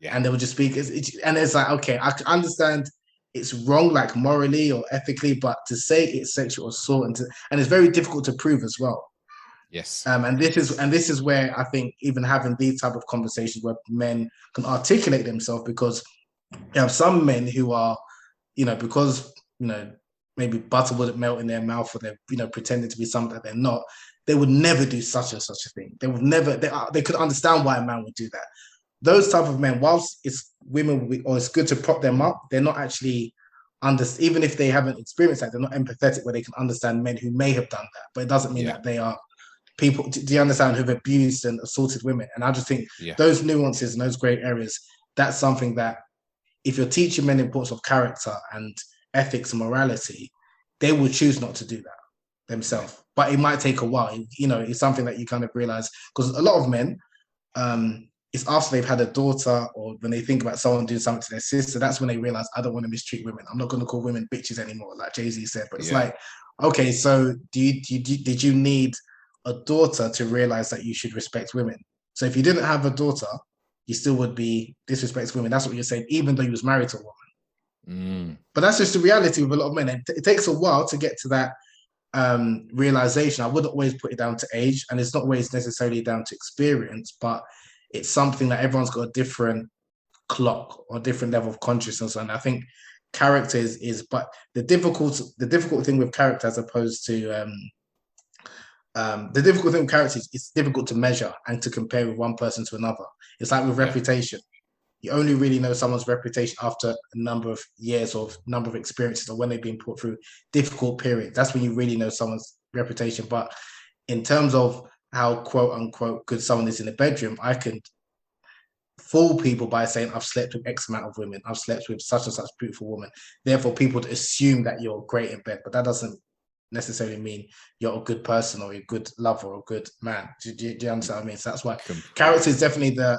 And they would just speak, and it's like, okay, I can understand it's wrong, like morally or ethically, but to say it's sexual assault and it's very difficult to prove as well. Yes. And this is where I think even having these type of conversations where men can articulate themselves, because you have some men who are, because maybe butter wouldn't melt in their mouth, or they're pretending to be something that they're not. They would never do such a thing. They would never. They could understand why a man would do that. Those type of men, whilst it's women or it's good to prop them up, they're not actually even if they haven't experienced that, they're not empathetic where they can understand men who may have done that. But it doesn't mean that they are people, do you understand, who've abused and assaulted women. And I just think those nuances and those grey areas, that's something that if you're teaching men the importance of character and ethics and morality, they will choose not to do that themselves. But it might take a while. It's something that you kind of realize, because a lot of men, it's after they've had a daughter or when they think about someone doing something to their sister, that's when they realize, I don't want to mistreat women. I'm not going to call women bitches anymore, like Jay-Z said. But it's like, okay, so did you need a daughter to realize that you should respect women? So if you didn't have a daughter, you still would be disrespecting women. That's what you're saying, even though you was married to a woman. But that's just the reality with a lot of men. It takes a while to get to that realization. I wouldn't always put it down to age, and it's not always necessarily down to experience, but it's something that everyone's got a different clock or a different level of consciousness. And I think character is but the difficult thing with character, as opposed to the difficult thing with character is it's difficult to measure and to compare with one person to another. It's like with reputation. You only really know someone's reputation after a number of years or number of experiences, or when they've been put through difficult periods. That's when you really know someone's reputation. But in terms of how quote unquote good someone is in the bedroom, fool people by saying I've slept with X amount of women, I've slept with such and such beautiful woman. Therefore, people assume that you're great in bed, but that doesn't necessarily mean you're a good person or a good lover or a good man. Do you understand what I mean? So that's why character is definitely the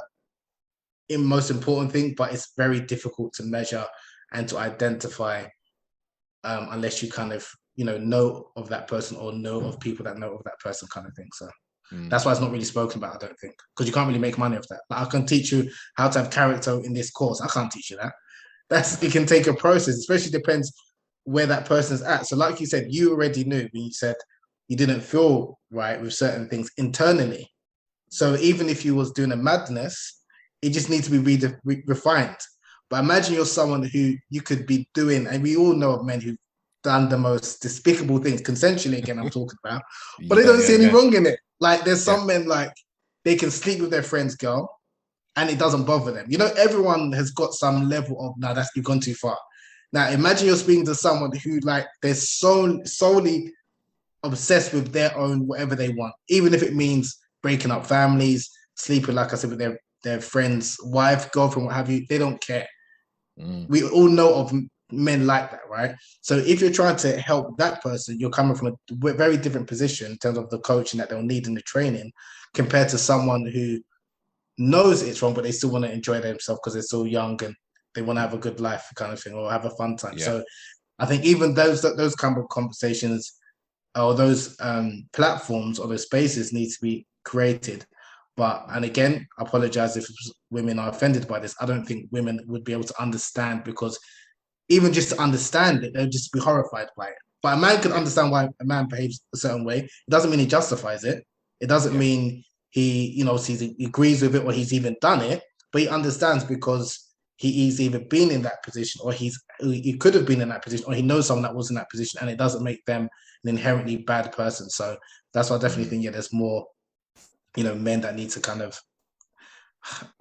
most important thing, but it's very difficult to measure and to identify unless you kind of know of that person or know of people that know of that person, kind of thing. So that's why it's not really spoken about, I don't think, because you can't really make money off that. Like, I can teach you how to have character in this course. I can't teach you that. It can take a process, especially depends where that person's at. So like you said, you already knew when you said you didn't feel right with certain things internally. So even if you was doing a madness, it just needs to be refined. But imagine you're someone who you could be doing, and we all know of men who've done the most despicable things, consensually again, I'm talking about, but they don't see any wrong in it. Like, there's some men, like, they can sleep with their friend's girl and it doesn't bother them. Everyone has got some level of, nah, you've gone too far. Now, imagine you're speaking to someone who, like, they're solely obsessed with their own whatever they want, even if it means breaking up families, sleeping, like I said, with their friend's wife, girlfriend, what have you. They don't care. We all know of men like that, right? So if you're trying to help that person, you're coming from a very different position in terms of the coaching that they'll need in the training, compared to someone who knows it's wrong, but they still want to enjoy themselves because they're still young and they want to have a good life, kind of thing, or have a fun time. Yeah. So I think even those kind of conversations or those platforms or those spaces need to be created. And again, I apologize if women are offended by this. I don't think women would be able to understand, because even just to understand it, they'll just be horrified by it. But a man can understand why a man behaves a certain way. It doesn't mean he justifies it. It doesn't mean he agrees with it or he's even done it, but he understands because he's either been in that position or he could have been in that position, or he knows someone that was in that position, and it doesn't make them an inherently bad person. So that's why I definitely think, there's more, men that need to kind of,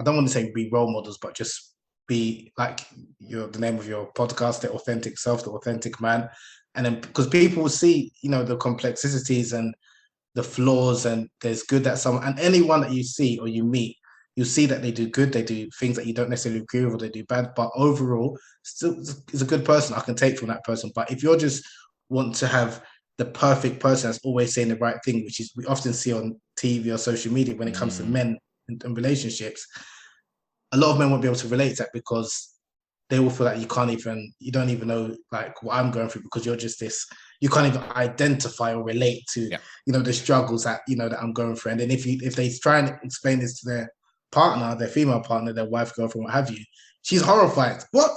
I don't want to say be role models, but just be like the name of your podcast, the authentic self, the authentic man. And then because people will see, the complexities and the flaws, and there's good that someone, and anyone that you see or you meet, you see that they do good, they do things that you don't necessarily agree with, or they do bad, but overall still is a good person. I can take from that person. But if you're just want to have the perfect person that's always saying the right thing, which is we often see on TV or social media when it comes to men and relationships, a lot of men won't be able to relate to that, because they will feel like you don't even know like what I'm going through, because you're just this, you can't even identify or relate to, the struggles that, that I'm going through. And then if they try and explain this to their partner, their female partner, their wife, girlfriend, what have you, she's horrified. What?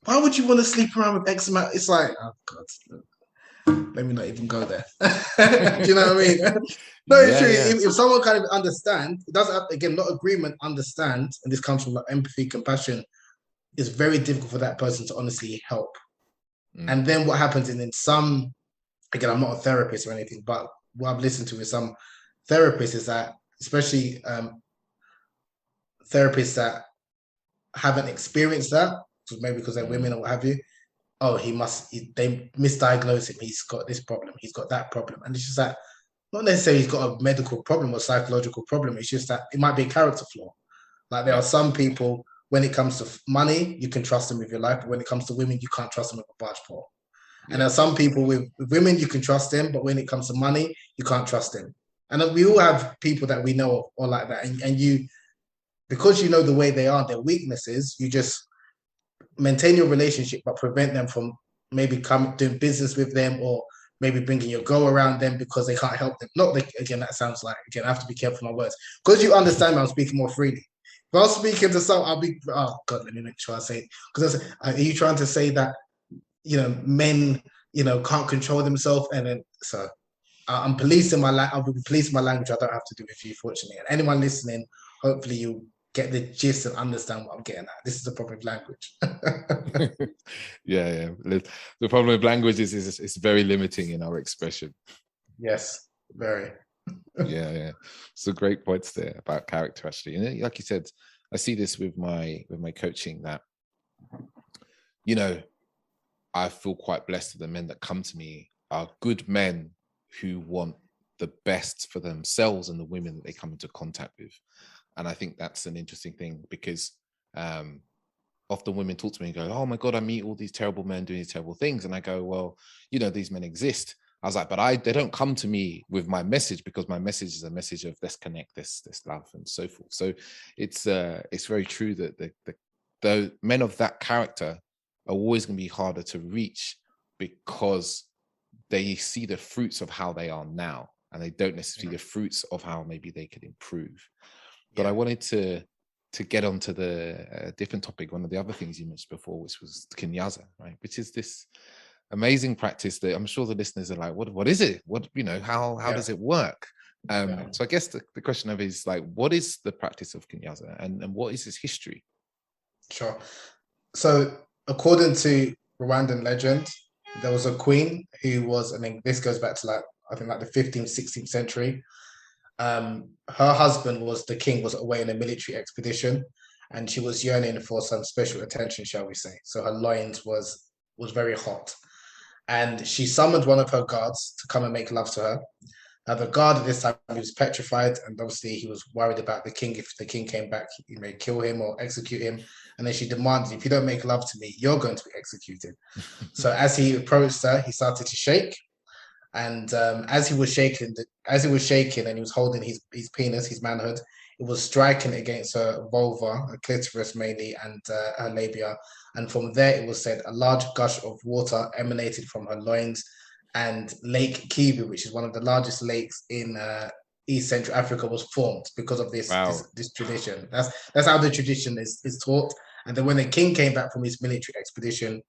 Why would you want to sleep around with X amount? It's like, oh God, let me not even go there. Do you know what I mean? No, it's true. If someone kind of understands, it doesn't have, again, not agreement, understand, and this comes from like empathy, compassion, it's very difficult for that person to honestly help. And then what happens in some, again, I'm not a therapist or anything, but what I've listened to with some therapists is that, especially therapists that haven't experienced that, maybe because they're women or what have you, they misdiagnose him. He's got this problem. He's got that problem. And it's just that, not necessarily he's got a medical problem or psychological problem. It's just that it might be a character flaw. Like there are some people, when it comes to money, you can trust them with your life. But when it comes to women, you can't trust them with a barge pole. And there are some people with women, you can trust them. But when it comes to money, you can't trust them. And we all have people that we know of or like that. And you, because you know the way they are, their weaknesses, you just maintain your relationship, but prevent them from maybe doing business with them, or maybe bringing your girl around them because they can't help them. Not that, again, that sounds like, again, I have to be careful with my words. Because you understand me, I'm speaking more freely. If I was speaking to someone, I'll be, oh God, let me make sure I say it. Because are you trying to say that, men, can't control themselves? And then, so I'm policing I'll be policing my language. I don't have to do with you, fortunately. And anyone listening, hopefully you get the gist and understand what I'm getting at. This is the proper language. Yeah. The problem with language is it's very limiting in our expression. Yes, very. Yeah. So great points there about character, actually. And like you said, I see this with my coaching, that, I feel quite blessed that the men that come to me are good men who want the best for themselves and the women that they come into contact with. And I think that's an interesting thing, because often women talk to me and go, oh my God, I meet all these terrible men doing these terrible things. And I go, well, these men exist. I was like, but they don't come to me with my message, because my message is a message of let's connect, this love, and so forth. So it's very true that the men of that character are always going to be harder to reach, because they see the fruits of how they are now, and they don't necessarily see the fruits of how maybe they could improve. But I wanted to get onto the different topic, one of the other things you mentioned before, which was Kunyaza, right? Which is this amazing practice that I'm sure the listeners are like, what is it? How does it work? So I guess the question of is like, what is the practice of Kunyaza, and what is its history? Sure. So according to Rwandan legend, there was a queen who was, this goes back to I think the 15th, 16th century. Her husband was away on a military expedition, and she was yearning for some special attention, shall we say. So her loins was very hot, and she summoned one of her guards to come and make love to her. Now the guard at this time, he was petrified, and obviously he was worried about the king. If the king came back, he may kill him or execute him. And then she demanded, if you don't make love to me, you're going to be executed. So as he approached her, he started to shake. And as he was shaking and he was holding his penis, his manhood, it was striking against her vulva, her clitoris mainly, and her labia. And from there, it was said a large gush of water emanated from her loins, and Lake Kivu, which is one of the largest lakes in East Central Africa, was formed because of this tradition. That's how the tradition is taught. And then when the king came back from his military expedition,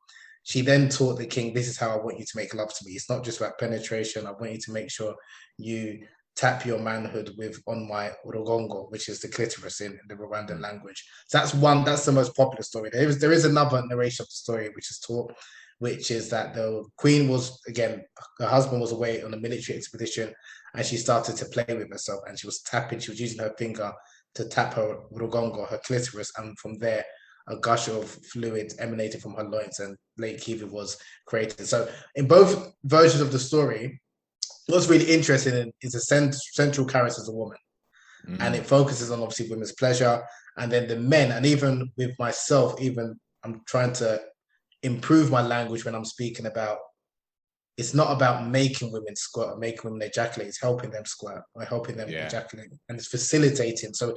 she then taught the king, this is how I want you to make love to me. It's not just about penetration. I want you to make sure you tap your manhood on my urugongo, which is the clitoris in the Rwandan language. So that's the most popular story. There is another narration of the story which is taught, which is that the queen was, again, her husband was away on a military expedition, and she started to play with herself, and she was using her finger to tap her urugongo, her clitoris, and from there, a gush of fluid emanated from her loins, and Lake Kivu was created. So in both versions of the story, what's really interesting is the central character as a woman. And it focuses on obviously women's pleasure, and then the men, and even with myself, even I'm trying to improve my language when I'm speaking about, it's not about making women squirt or making women ejaculate, it's helping them squirt or helping them ejaculate, and it's facilitating. So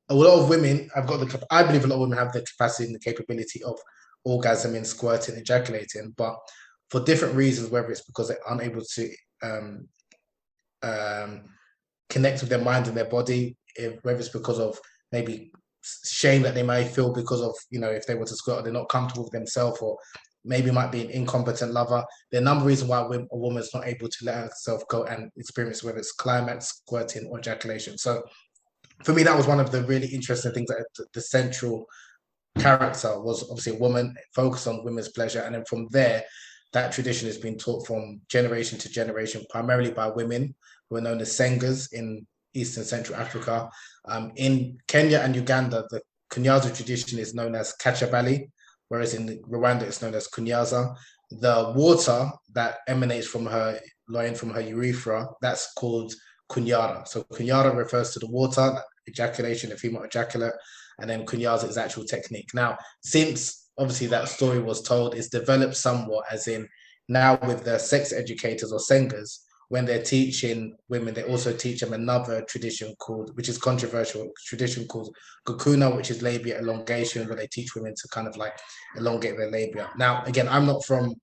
a lot of women I believe a lot of women have the capacity and the capability of orgasming, squirting, ejaculating, but for different reasons, whether it's because they're unable to connect with their mind and their body, whether it's because of maybe shame that they may feel because of, if they were to squirt, or they're not comfortable with themselves, or maybe might be an incompetent lover. There are a number of reasons why a woman's not able to let herself go and experience, whether it's climax, squirting, or ejaculation. So for me, that was one of the really interesting things, that the central character was obviously a woman, focused on women's pleasure. And then from there, that tradition has been taught from generation to generation, primarily by women who are known as Sengas in East and Central Africa. In Kenya and Uganda, the Kunyaza tradition is known as Kachabali, whereas in Rwanda, it's known as Kunyaza. The water that emanates from her loin, from her urethra, that's called Kunyara. So Kunyara refers to the water, ejaculation, the female ejaculate, and then Kunyaza is actual technique. Now, since obviously that story was told, it's developed somewhat, as in now with the sex educators or Sengas, when they're teaching women, they also teach them another tradition which is controversial, tradition called Gukuna, which is labia elongation, where they teach women to kind of like elongate their labia. Now, again, I'm not from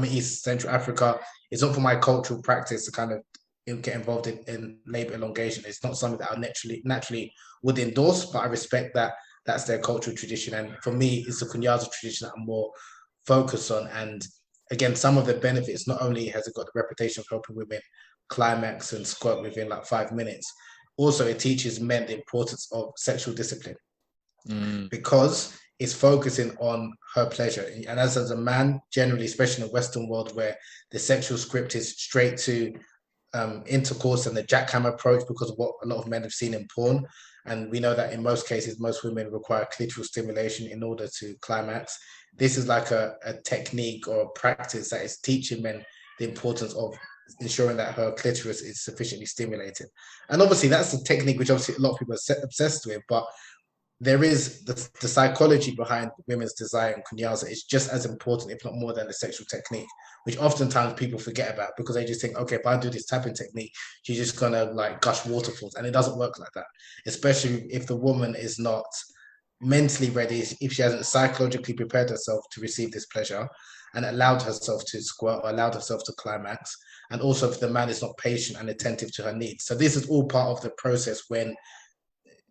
East Central Africa. It's not for my cultural practice to kind of get involved in labia elongation. It's not something that I naturally would endorse, but I respect that that's their cultural tradition. And for me, it's the Kunyaza tradition that I'm more focused on. And again, some of the benefits, not only has it got the reputation of helping women climax and squirt within like 5 minutes, also it teaches men the importance of sexual discipline, because it's focusing on her pleasure. And as a man, generally, especially in the Western world, where the sexual script is straight to intercourse and the jackhammer approach, because of what a lot of men have seen in porn. And we know that in most cases, most women require clitoral stimulation in order to climax. This is like a technique or a practice that is teaching men the importance of ensuring that her clitoris is sufficiently stimulated. And obviously that's a technique which obviously a lot of people are obsessed with, but there is the psychology behind women's desire and kunyaza is just as important, if not more, than the sexual technique, which oftentimes people forget about because they just think, okay, if I do this tapping technique, she's just gonna like gush waterfalls, and it doesn't work like that. Especially if the woman is not mentally ready, if she hasn't psychologically prepared herself to receive this pleasure and allowed herself to squirt or allowed herself to climax, and also if the man is not patient and attentive to her needs. So this is all part of the process when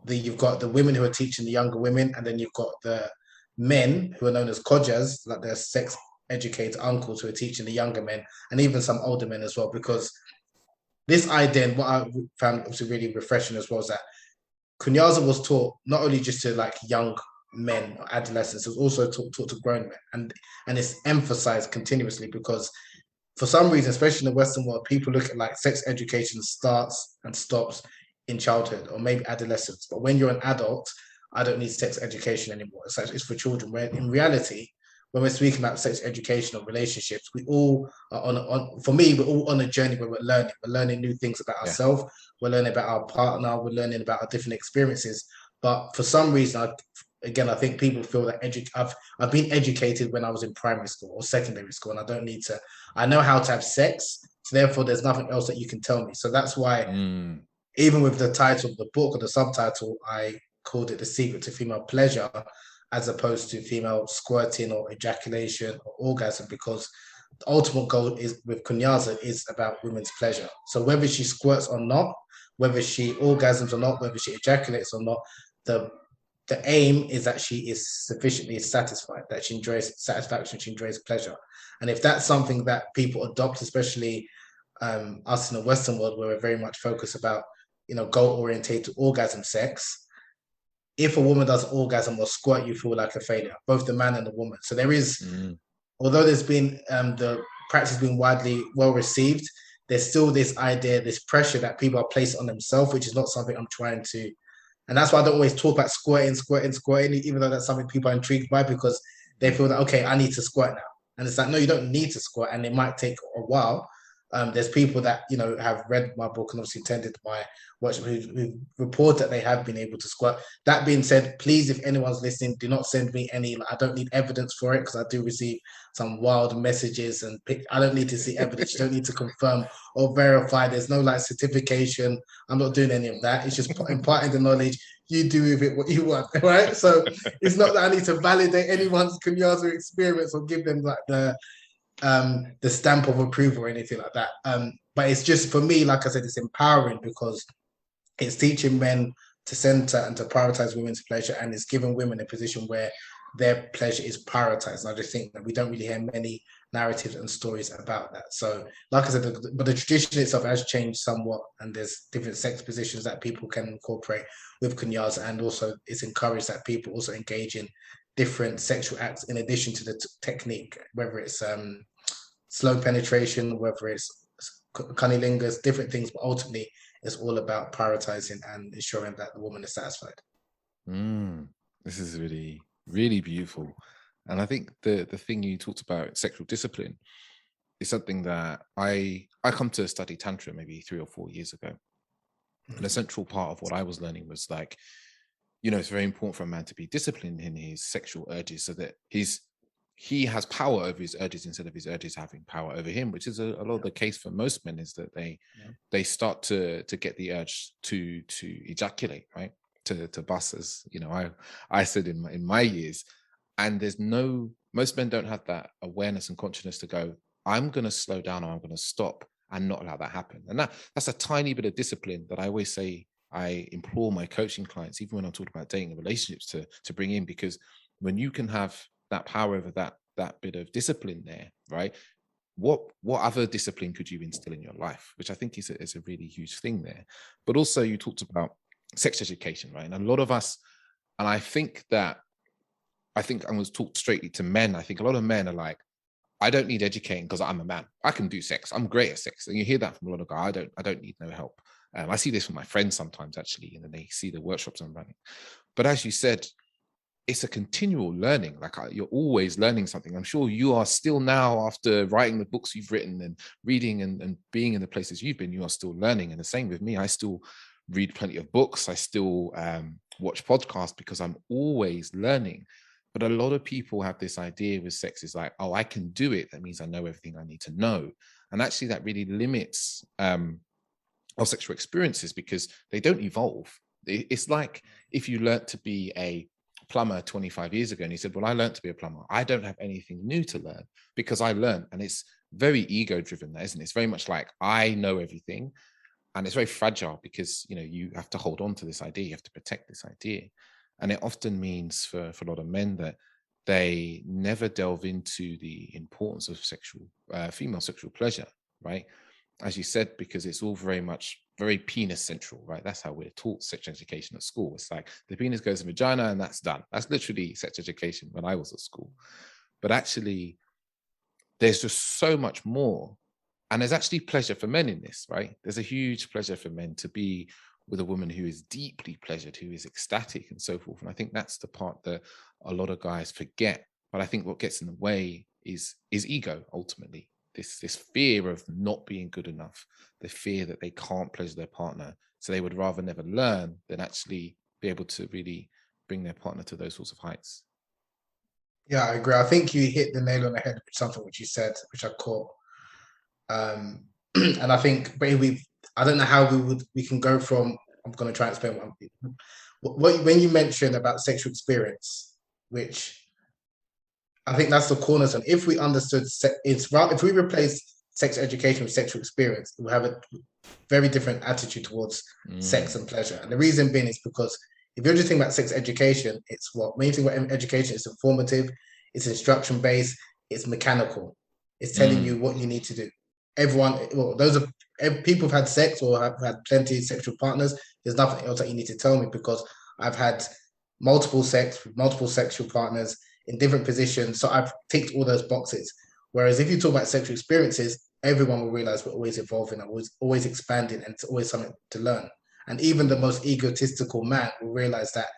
you've got the women who are teaching the younger women, and then you've got the men who are known as kodjas, like their sex educated uncles who are teaching the younger men, and even some older men as well. Because this idea, and what I found was really refreshing as well, is that Kunyaza was taught not only just to like young men or adolescents, it was also taught to grown men, and it's emphasized continuously because for some reason, especially in the Western world, people look at like sex education starts and stops in childhood or maybe adolescence. But when you're an adult, I don't need sex education anymore. It's for children. Where in reality, when we're speaking about sex education or relationships, we all are for me, we're all on a journey where we're learning. We're learning new things about ourselves. We're learning about our partner. We're learning about our different experiences. But for some reason, I think people feel that I've been educated when I was in primary school or secondary school, and I don't need to. I know how to have sex, so therefore, there's nothing else that you can tell me. So that's why, even with the title of the book or the subtitle, I called it "The Secret to Female Pleasure," as opposed to female squirting or ejaculation or orgasm, because the ultimate goal is with Kunyaza is about women's pleasure. So whether she squirts or not, whether she orgasms or not, whether she ejaculates or not, the aim is that she is sufficiently satisfied, that she enjoys satisfaction, she enjoys pleasure. And if that's something that people adopt, especially us in the Western world, where we're very much focused about, goal-orientated orgasm sex, if a woman does orgasm or squirt, you feel like a failure, both the man and the woman. So there is, although there's been the practice being widely well received, there's still this idea, this pressure that people are placed on themselves, which is not something I'm trying to. And that's why I don't always talk about squirting, even though that's something people are intrigued by, because they feel that, okay, I need to squirt now. And it's like, no, you don't need to squirt, and it might take a while. There's people that, have read my book and obviously attended my workshop who report that they have been able to squirt. That being said, please, if anyone's listening, do not send me any, I don't need evidence for it, because I do receive some wild messages and I don't need to see evidence. You don't need to confirm or verify. There's no like certification. I'm not doing any of that. It's just imparting the knowledge. You do with it what you want, right? So it's not that I need to validate anyone's Kunyaza experience or give them like the stamp of approval or anything like that. But it's just, for me, like I said, it's empowering because it's teaching men to center and to prioritize women's pleasure, and it's giving women a position where their pleasure is prioritized. And I just think that we don't really hear many narratives and stories about that. So, like I said, but the tradition itself has changed somewhat, and there's different sex positions that people can incorporate with Kunyaza, and also it's encouraged that people also engage in different sexual acts in addition to the technique, whether it's slow penetration, whether it's cunnilingus, different things, but ultimately it's all about prioritizing and ensuring that the woman is satisfied. This is really, really beautiful. And I think the thing you talked about, sexual discipline, is something that I come to study Tantra maybe 3 or 4 years ago. And a central part of what I was learning was like, it's very important for a man to be disciplined in his sexual urges, so that he has power over his urges instead of his urges having power over him, which is a lot of the case for most men, is that they start to get the urge to ejaculate, right? To bust, as I said in my years. And most men don't have that awareness and consciousness to go, I'm going to slow down, or I'm going to stop and not allow that happen. And that's a tiny bit of discipline that I always say I implore my coaching clients, even when I'm talking about dating and relationships, to bring in, because when you can have that power over that bit of discipline there, right? What other discipline could you instill in your life? Which I think is a really huge thing there. But also you talked about sex education, right? And a lot of us, and I think I'm going to talk straightly to men. I think a lot of men are like, I don't need educating because I'm a man. I can do sex. I'm great at sex. And you hear that from a lot of guys. I don't need no help. I see this from my friends sometimes, actually, and then they see the workshops I'm running. But as you said, it's a continual learning. Like you're always learning something. I'm sure you are still now, after writing the books you've written and reading and being in the places you've been, you are still learning. And the same with me. I still read plenty of books. I still watch podcasts because I'm always learning. But a lot of people have this idea with sex is like, oh, I can do it. That means I know everything I need to know. And actually that really limits our sexual experiences because they don't evolve. It's like if you learnt to be a plumber 25 years ago and he said, well, I learned to be a plumber. I don't have anything new to learn because I learned. And it's very ego driven, isn't it? It's very much like I know everything. And it's very fragile because, you know, you have to hold on to this idea. You have to protect this idea. And it often means for a lot of men that they never delve into the importance of female sexual pleasure, right? As you said, because it's all very penis central, right? That's how we're taught sex education at school. It's like the penis goes in the vagina and that's done. That's literally sex education when I was at school. But actually, there's just so much more. And there's actually pleasure for men in this, right? There's a huge pleasure for men to be with a woman who is deeply pleasured, who is ecstatic and so forth. And I think that's the part that a lot of guys forget. But I think what gets in the way is ego, ultimately. This fear of not being good enough, the fear that they can't pleasure their partner. So they would rather never learn than actually be able to really bring their partner to those sorts of heights. Yeah, I agree. I think you hit the nail on the head with something which you said, which I caught. And I think I don't know how we can go from, I'm going to try and explain when you mentioned about sexual experience, which I think that's the cornerstone. If we understood if we replace sex education with sexual experience, we'll have a very different attitude towards sex and pleasure. And the reason being is because if you're just thinking about sex education, when you think about education, it's informative, it's instruction based, it's mechanical, it's telling you what you need to do. People who've had sex or have had plenty of sexual partners, there's nothing else that you need to tell me because I've had multiple sexual partners in different positions. So I've ticked all those boxes. Whereas if you talk about sexual experiences, everyone will realize we're always evolving, always expanding, and it's always something to learn. And even the most egotistical man will realize that,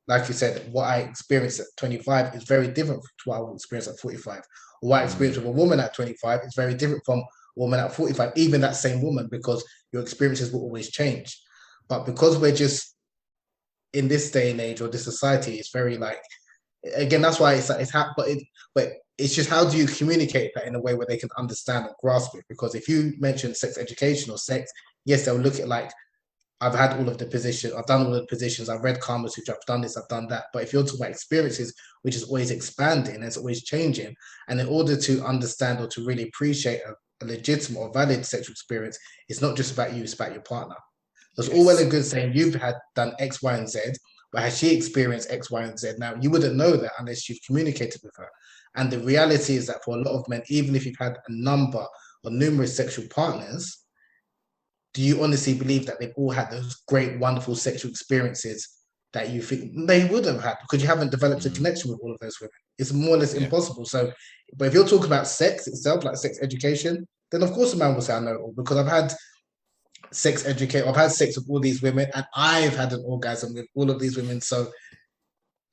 like you said, what I experienced at 25 is very different to what I will experience at 45. Or what I experienced with a woman at 25 is very different from a woman at 45, even that same woman, because your experiences will always change. But because we're just in this day and age or this society, it's very like, again, that's why but it's just how do you communicate that in a way where they can understand and grasp it? Because if you mention sex education or sex, yes, they'll look at like, I've had all of the positions, I've done all of the positions, I've read Kama Sutra, I've done this, I've done that. But if you're talking about experiences, which is always expanding, it's always changing, and in order to understand or to really appreciate a legitimate or valid sexual experience, it's not just about you, it's about your partner. It's all well and good saying you've done X, Y, and Z, but has she experienced X, Y, and Z? Now, you wouldn't know that unless you've communicated with her. And the reality is that for a lot of men, even if you've had a number or numerous sexual partners, do you honestly believe that they've all had those great, wonderful sexual experiences that you think they would have had because you haven't developed a connection with all of those women? It's more or less impossible. So, but if you're talking about sex itself, like sex education, then of course a man will say, I know it all because I've had sex with all these women and I've had an orgasm with all of these women. So,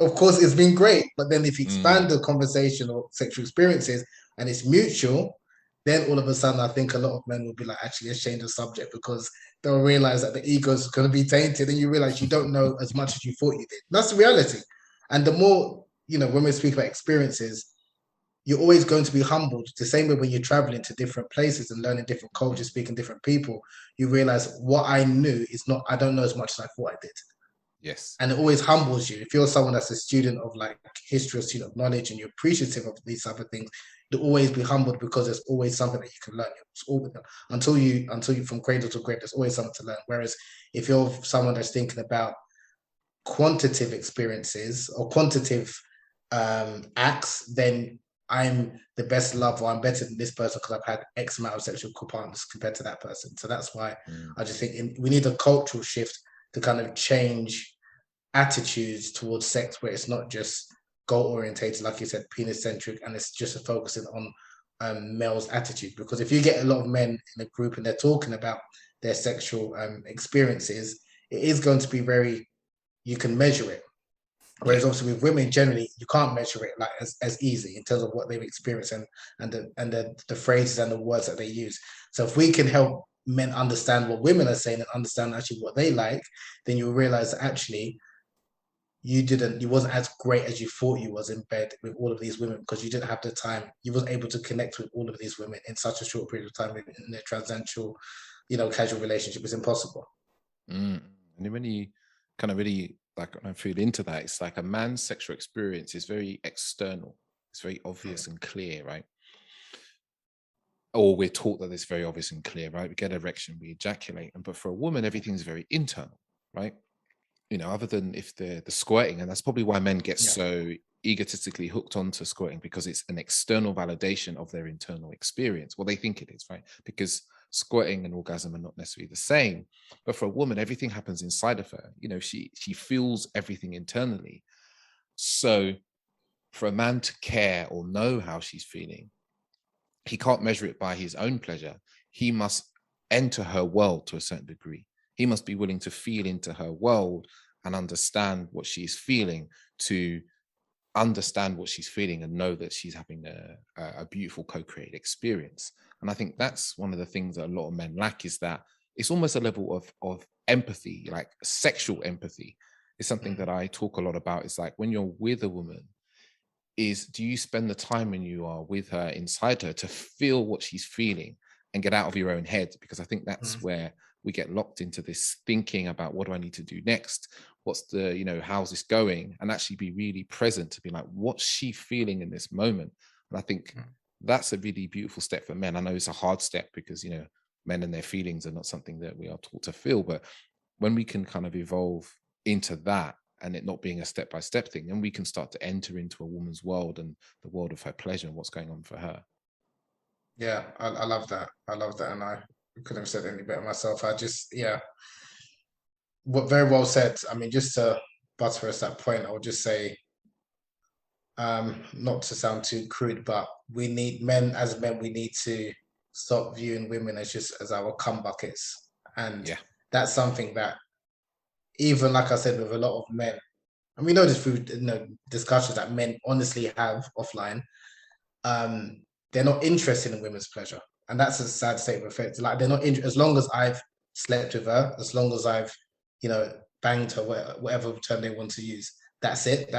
of course, it's been great. But then if you expand the conversation or sexual experiences and it's mutual, then all of a sudden, I think a lot of men will be like, actually, let's change the subject because they'll realize that the ego is going to be tainted and you realize you don't know as much as you thought you did. That's the reality. And the more, when we speak about experiences, you're always going to be humbled. The same way when you're traveling to different places and learning different cultures, speaking different people, you realize what I knew I don't know as much as I thought I did. Yes. And it always humbles you. If you're someone that's a student of like history, a student of knowledge, and you're appreciative of these type of things, you'll always be humbled because there's always something that you can learn. Until you from cradle to grave, there's always something to learn. Whereas if you're someone that's thinking about quantitative experiences or quantitative acts, then I'm the best lover, I'm better than this person because I've had X amount of sexual partners compared to that person. So that's why I just think we need a cultural shift to kind of change attitudes towards sex where it's not just goal orientated, like you said, penis centric, and it's just focusing on males' attitude. Because if you get a lot of men in a group and they're talking about their sexual experiences, it is going to be you can measure it. Whereas obviously with women generally, you can't measure it like as easy in terms of what they've experienced and the phrases and the words that they use. So if we can help men understand what women are saying and understand actually what they like, then you'll realize that actually you wasn't as great as you thought you was in bed with all of these women because you didn't have the time. You wasn't able to connect with all of these women in such a short period of time in a transactional, casual relationship. It's impossible. And then when you kind of really like feel into that, it's like a man's sexual experience is very external. It's very obvious and clear, right? Or we're taught that it's very obvious and clear, right? We get erection, we ejaculate. But for a woman, everything's very internal, right? Other than if the squirting, and that's probably why men get so egotistically hooked onto squirting, because it's an external validation of their internal experience. Well, they think it is, right? Because squirting and orgasm are not necessarily the same. But for a woman, everything happens inside of her. She feels everything internally. So for a man to care or know how she's feeling, he can't measure it by his own pleasure. He must enter her world to a certain degree. He must be willing to feel into her world and understand what she's feeling, to understand what she's feeling and know that she's having a beautiful co-created experience. And I think that's one of the things that a lot of men lack, is that it's almost a level of empathy, like sexual empathy. It's something that I talk a lot about. It's like when you're with a woman, do you spend the time when you are with her, inside her, to feel what she's feeling and get out of your own head? Because I think that's where we get locked into this thinking about, what do I need to do next? What's how's this going? And actually be really present to be like, what's she feeling in this moment? And I think that's a really beautiful step for men. I know it's a hard step because, men and their feelings are not something that we are taught to feel. But when we can kind of evolve into that, and it not being a step-by-step thing, then we can start to enter into a woman's world and the world of her pleasure and what's going on for her. Yeah, I love that. I love that. And I couldn't have said it any better myself. Very well said. I mean, just to buttress that point, I would just say, not to sound too crude, but we need we need to stop viewing women as our cum buckets. And that's something that, even like I said, with a lot of men, and we know this through discussions that men honestly have offline, they're not interested in women's pleasure. And that's a sad state of affairs. Like, they're not as long as I've slept with her, as long as I've, banged her, whatever term they want to use, that's it.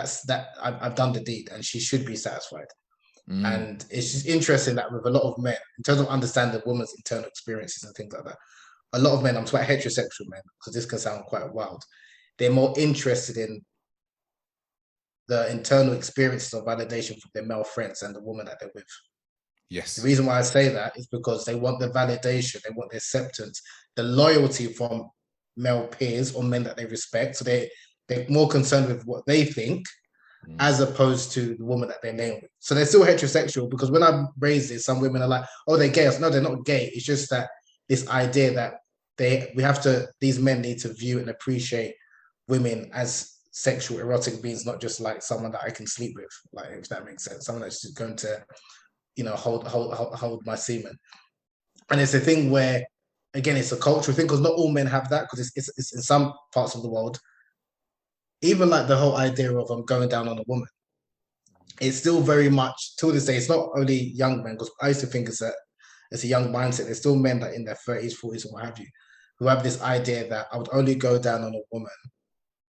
I've done the deed, and she should be satisfied. And it's just interesting that with a lot of men, in terms of understanding a woman's internal experiences and things like that, a lot of men, I'm talking about heterosexual men, because this can sound quite wild, they're more interested in the internal experiences of validation from their male friends and the woman that they're with. Yes. The reason why I say that is because they want the validation, they want the acceptance, the loyalty from male peers or men that they respect. So they're more concerned with what they think as opposed to the woman that they're laying with. So they're still heterosexual, because when I raise this, some women are like, oh, they're gay. No, they're not gay. It's just that this idea that these men need to view and appreciate women as sexual, erotic beings, not just like someone that I can sleep with, like, if that makes sense. Someone that's just going to, hold my semen. And it's a thing where, again, it's a cultural thing, because not all men have that, because it's in some parts of the world, even like the whole idea of going down on a woman, it's still very much, till this day, it's not only young men, because I used to think it's a young mindset. There's still men that in their 30s, 40s, and what have you, who have this idea that I would only go down on a woman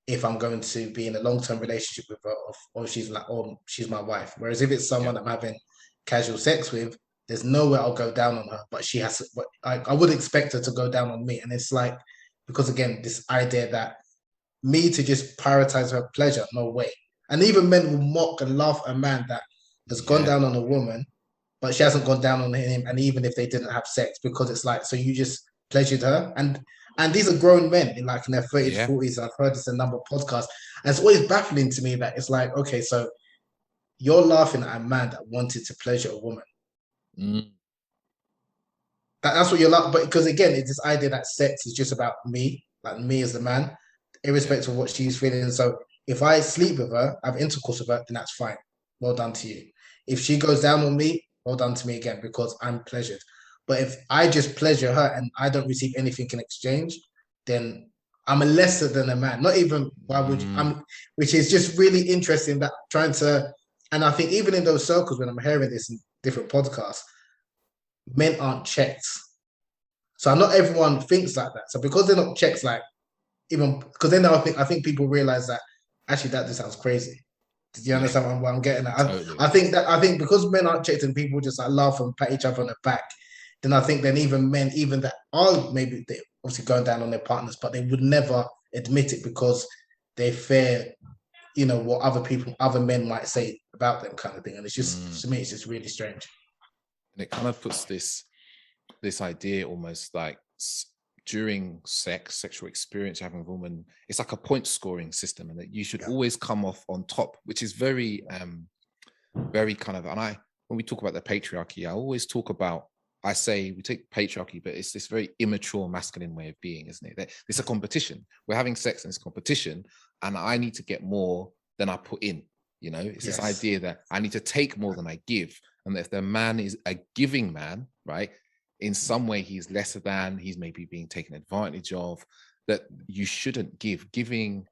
if I'm going to be in a long-term relationship with her, or she's my wife. Whereas if it's someone I'm having casual sex with, there's nowhere I'll go down on her, but she has to, but I would expect her to go down on me. And it's like, because again, this idea that me to just prioritize her pleasure, no way. And even men will mock and laugh at a man that has gone down on a woman, but she hasn't gone down on him. And even if they didn't have sex, because it's like, so you just pleasured her. And these are grown men in their 30s, 40s. I've heard this in a number of podcasts. And it's always baffling to me that it's like, okay, so you're laughing at a man that wanted to pleasure a woman. That's what you're like. But because again, it's this idea that sex is just about me, like me as the man, irrespective of what she's feeling. So if I sleep with her, have intercourse with her, then that's fine. Well done to you. If she goes down on me, well done to me again, because I'm pleasured. But if I just pleasure her and I don't receive anything in exchange, then I'm a lesser than a man. Not even why would you, which is just really interesting that trying to, and I think even in those circles when I'm hearing this in different podcasts, men aren't checked. So not everyone thinks like that. So because they're not checked, like even because then I think people realize that actually that just sounds crazy. Do you understand what I'm getting at? Totally. I think because men aren't checked and people just like laugh and pat each other on the back, then I think then even men, even that are maybe they obviously going down on their partners, but they would never admit it because they fear, what other men might say about them, kind of thing. And it's just to me, it's just really strange. And it kind of puts this idea almost like during sexual experience you're having with a woman, it's like a point scoring system, and that you should always come off on top, which is very very kind of, and when we talk about the patriarchy, I always talk about, I say we take patriarchy, but it's this very immature masculine way of being, isn't it? It's a competition. We're having sex and it's competition, and I need to get more than I put in. It's this idea that I need to take more than I give, and that if the man is a giving man, right, in some way he's lesser than, he's maybe being taken advantage of, that you shouldn't give. Giving,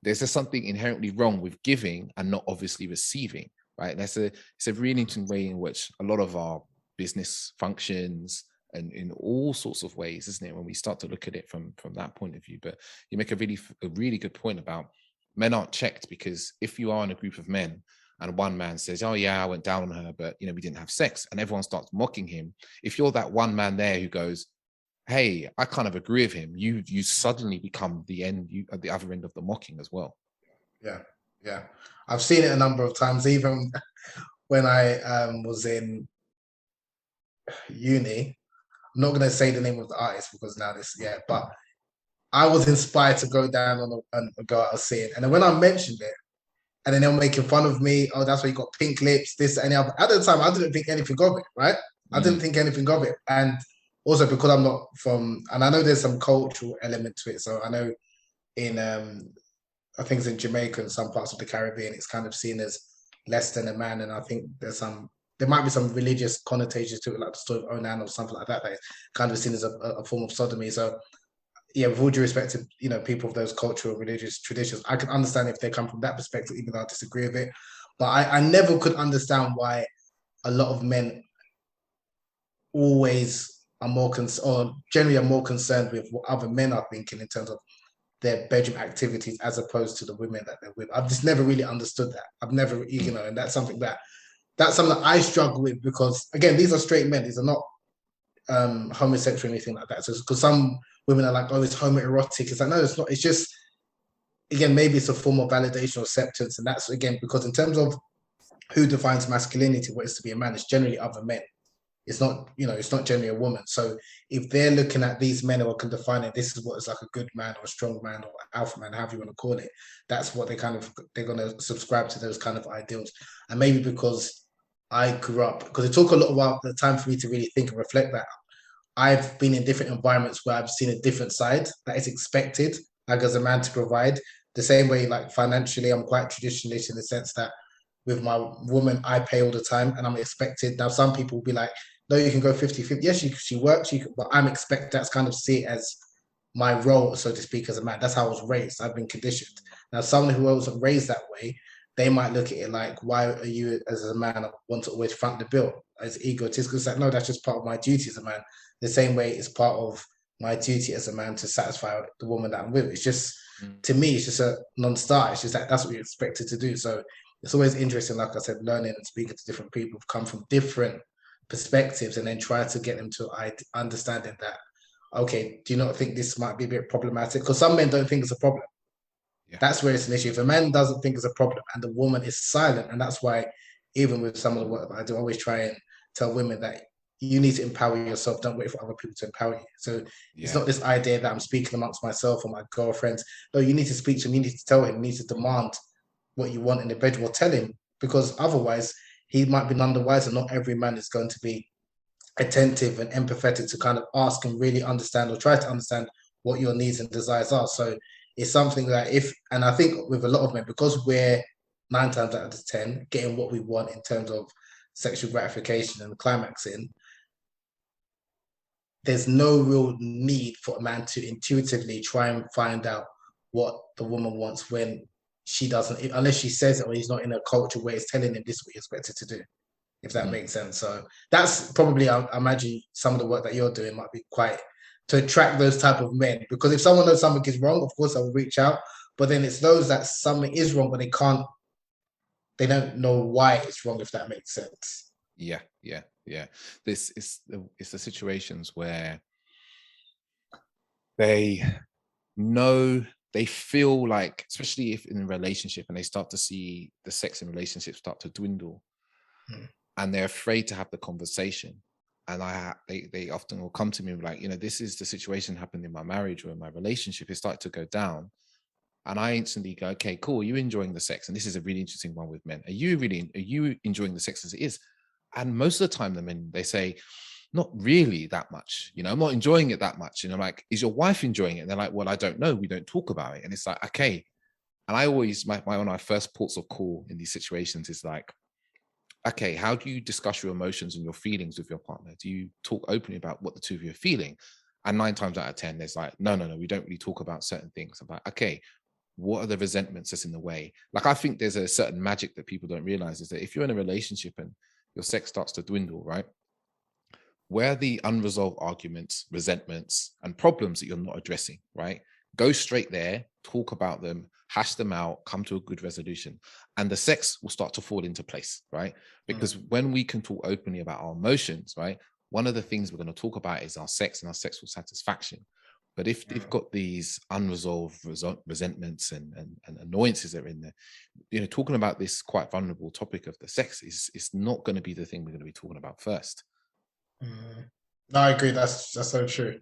there's just something inherently wrong with giving and not obviously receiving, right? It's a really interesting way in which a lot of our business functions, and in all sorts of ways, isn't it, when we start to look at it from that point of view. But you make a really good point about men aren't checked, because if you are in a group of men and one man says, oh yeah, I went down on her, but we didn't have sex, and everyone starts mocking him, if you're that one man there who goes, hey, I kind of agree with him, you suddenly become at the other end of the mocking as well. Yeah. I've seen it a number of times, even when I was in uni. I'm not going to say the name of the artist because now but I was inspired to go down and go out and see it. And then when I mentioned it, and then they were making fun of me, oh, that's why you got pink lips, this and the other. At the time, I didn't think anything of it, right? I didn't think anything of it. And also because I'm not from, and I know there's some cultural element to it. So I know in, I think it's in Jamaica and some parts of the Caribbean, it's kind of seen as less than a man. And I think there might be some religious connotations to it, like the story of Onan or something like that, that is kind of seen as a form of sodomy. So yeah, with all due respect to people of those cultural religious traditions, I can understand if they come from that perspective, even though I disagree with it. But I never could understand why a lot of men always are more or generally are more concerned with what other men are thinking in terms of their bedroom activities as opposed to the women that they're with. I've just never really understood that. I've never, and that's something that I struggle with, because again, these are straight men. These are not homosexual or anything like that. So because some women are like, oh, it's homoerotic. It's like, no, it's not. It's just, again, maybe it's a form of validation or acceptance. And that's, again, because in terms of who defines masculinity, what is to be a man, it's generally other men. It's not, it's not generally a woman. So if they're looking at these men who can define it, this is what is like a good man or a strong man or alpha man, however you want to call it, that's what they're going to subscribe to, those kind of ideals. And maybe because I grew up, because it took a little while, the time for me to really think and reflect that I've been in different environments where I've seen a different side that is expected, like as a man, to provide. The same way, like financially, I'm quite traditionalist in the sense that with my woman, I pay all the time and I'm expected. Now, some people will be like, no, you can go 50-50. Yes, she works, but I'm expected. That's kind of see it as my role, so to speak, as a man. That's how I was raised. I've been conditioned. Now, someone who wasn't raised that way, they might look at it like, why are you, as a man, want to always front the bill? As egotistical, it's like, no, that's just part of my duty as a man. The same way it's part of my duty as a man to satisfy the woman that I'm with. It's just, to me, it's just a non-starter. It's just that that's what you're expected to do. So it's always interesting, like I said, learning and speaking to different people who've come from different perspectives and then try to get them to understanding that, okay, do you not think this might be a bit problematic? Because some men don't think it's a problem. Yeah. That's where it's an issue. If a man doesn't think it's a problem and the woman is silent, and that's why even with some of the work I do, always try and tell women that you need to empower yourself. Don't wait for other people to empower you. So it's not this idea that I'm speaking amongst myself or my girlfriends. No, you need to speak to him. You need to tell him. You need to demand what you want in the bedroom, or tell him, because otherwise he might be none the wiser. Not every man is going to be attentive and empathetic to kind of ask and really understand or try to understand what your needs and desires are. So it's something that and I think with a lot of men, because we're 9 times out of 10 getting what we want in terms of sexual gratification and climaxing, there's no real need for a man to intuitively try and find out what the woman wants when she doesn't, unless she says it or he's not in a culture where it's telling him this is what you're expected to do, if that makes sense. So that's probably, I imagine some of the work that you're doing might be quite to attract those type of men, because if someone knows something is wrong, of course I will reach out, but then it's those that something is wrong, but they don't know why it's wrong, if that makes sense. Yeah. This is it's the situations where they feel like, especially if in a relationship and they start to see the sex in relationships start to dwindle, and they're afraid to have the conversation. And they often will come to me like, this is the situation happened in my marriage or in my relationship. It started to go down. And I instantly go, okay, cool. Are you enjoying the sex? And this is a really interesting one with men. Are you enjoying the sex as it is? And most of the time, the men, they say, not really that much. I'm not enjoying it that much. And I'm like, is your wife enjoying it? And they're like, well, I don't know. We don't talk about it. And it's like, okay. And I always, one of my first ports of call in these situations is like, okay, how do you discuss your emotions and your feelings with your partner? Do you talk openly about what the two of you are feeling? And 9 times out of 10, there's like, no, we don't really talk about certain things. I'm like, okay, what are the resentments that's in the way? Like, I think there's a certain magic that people don't realize is that if you're in a relationship and your sex starts to dwindle, right? Where are the unresolved arguments, resentments, and problems that you're not addressing, right? Go straight there, talk about them, hash them out, come to a good resolution, and the sex will start to fall into place, right? Because when we can talk openly about our emotions, right, one of the things we're going to talk about is our sex and our sexual satisfaction. But if they've got these unresolved resentments and annoyances that are in there, talking about this quite vulnerable topic of the sex is not going to be the thing we're going to be talking about first. No, I agree. That's so true.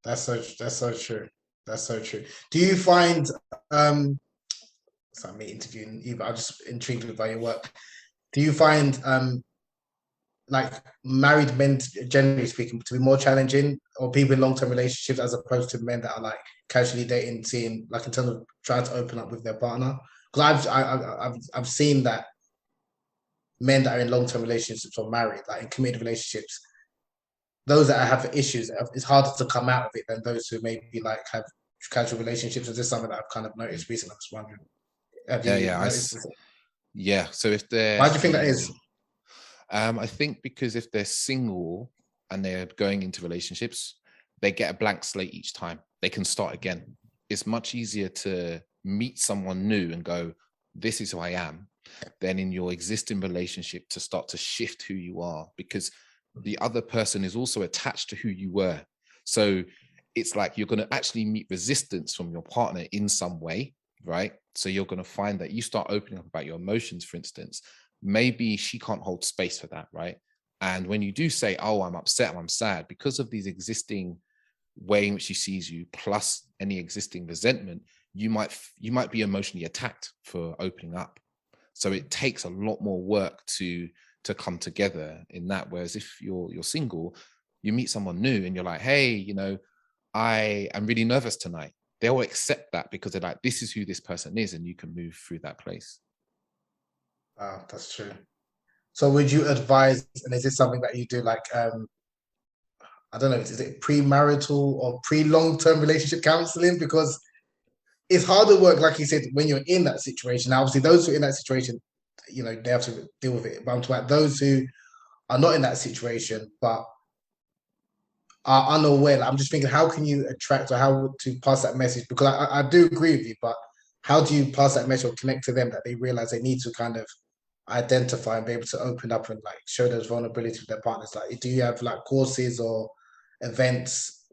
That's so true. That's so true. Do you find so I'm interviewing you, but I'm just intrigued by your work. Do you find like married men, generally speaking, to be more challenging, or people in long-term relationships as opposed to men that are like casually dating, seeing like in terms of trying to open up with their partner? Because I've seen that men that are in long-term relationships or married, like in committed relationships, those that have issues, it's harder to come out of it than those who maybe like have casual relationships. Is this something that I've kind of noticed recently? I'm just wondering. Have you noticed this? Yeah. So if they're, why do you think that is? I think because if they're single and they're going into relationships, they get a blank slate each time. They can start again. It's much easier to meet someone new and go, this is who I am, than in your existing relationship to start to shift who you are, because the other person is also attached to who you were. So it's like you're going to actually meet resistance from your partner in some way, right? So you're going to find that you start opening up about your emotions, for instance. Maybe she can't hold space for that, right? And when you do say, oh, I'm upset, I'm sad, because of these existing way in which she sees you, plus any existing resentment, you might be emotionally attacked for opening up. So it takes a lot more work to come together in that. Whereas if you're single, you meet someone new and you're like, hey, I am really nervous tonight. They'll accept that because they're like, this is who this person is, and you can move through that place. Oh, that's true. So would you advise, and is this something that you do like, I don't know, is it premarital or pre-long-term relationship counseling? Because it's harder work, like you said, when you're in that situation. Now, obviously, those who are in that situation, they have to deal with it. But I'm talking about those who are not in that situation, but are unaware. I'm just thinking, how can you attract, or how to pass that message? Because I do agree with you, but how do you pass that message or connect to them that they realize they need to kind of identify and be able to open up and like show those vulnerabilities with their partners? Like, do you have like courses or events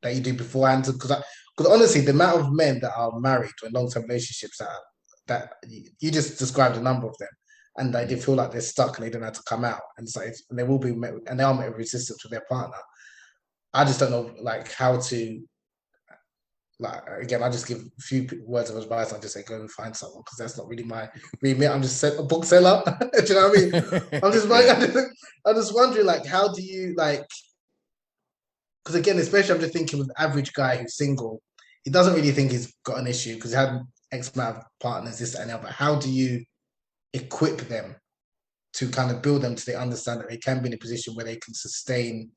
that you do beforehand? Because honestly, the amount of men that are married or in long-term relationships that you just described a number of them, and they feel like they're stuck and they don't know how to come out, and it's like, and they will be met, and they are met with resistance with their partner. I just don't know like how to, like, again, I just give a few words of advice. I just say go and find someone, because that's not really my remit. I'm just a bookseller. Do you know what I mean? I'm just wondering, like, how do you like? Because again, especially I'm just thinking with the average guy who's single, he doesn't really think he's got an issue because he had X amount of partners, this and that. But how do you equip them to kind of build them so they understand that they can be in a position where they can sustain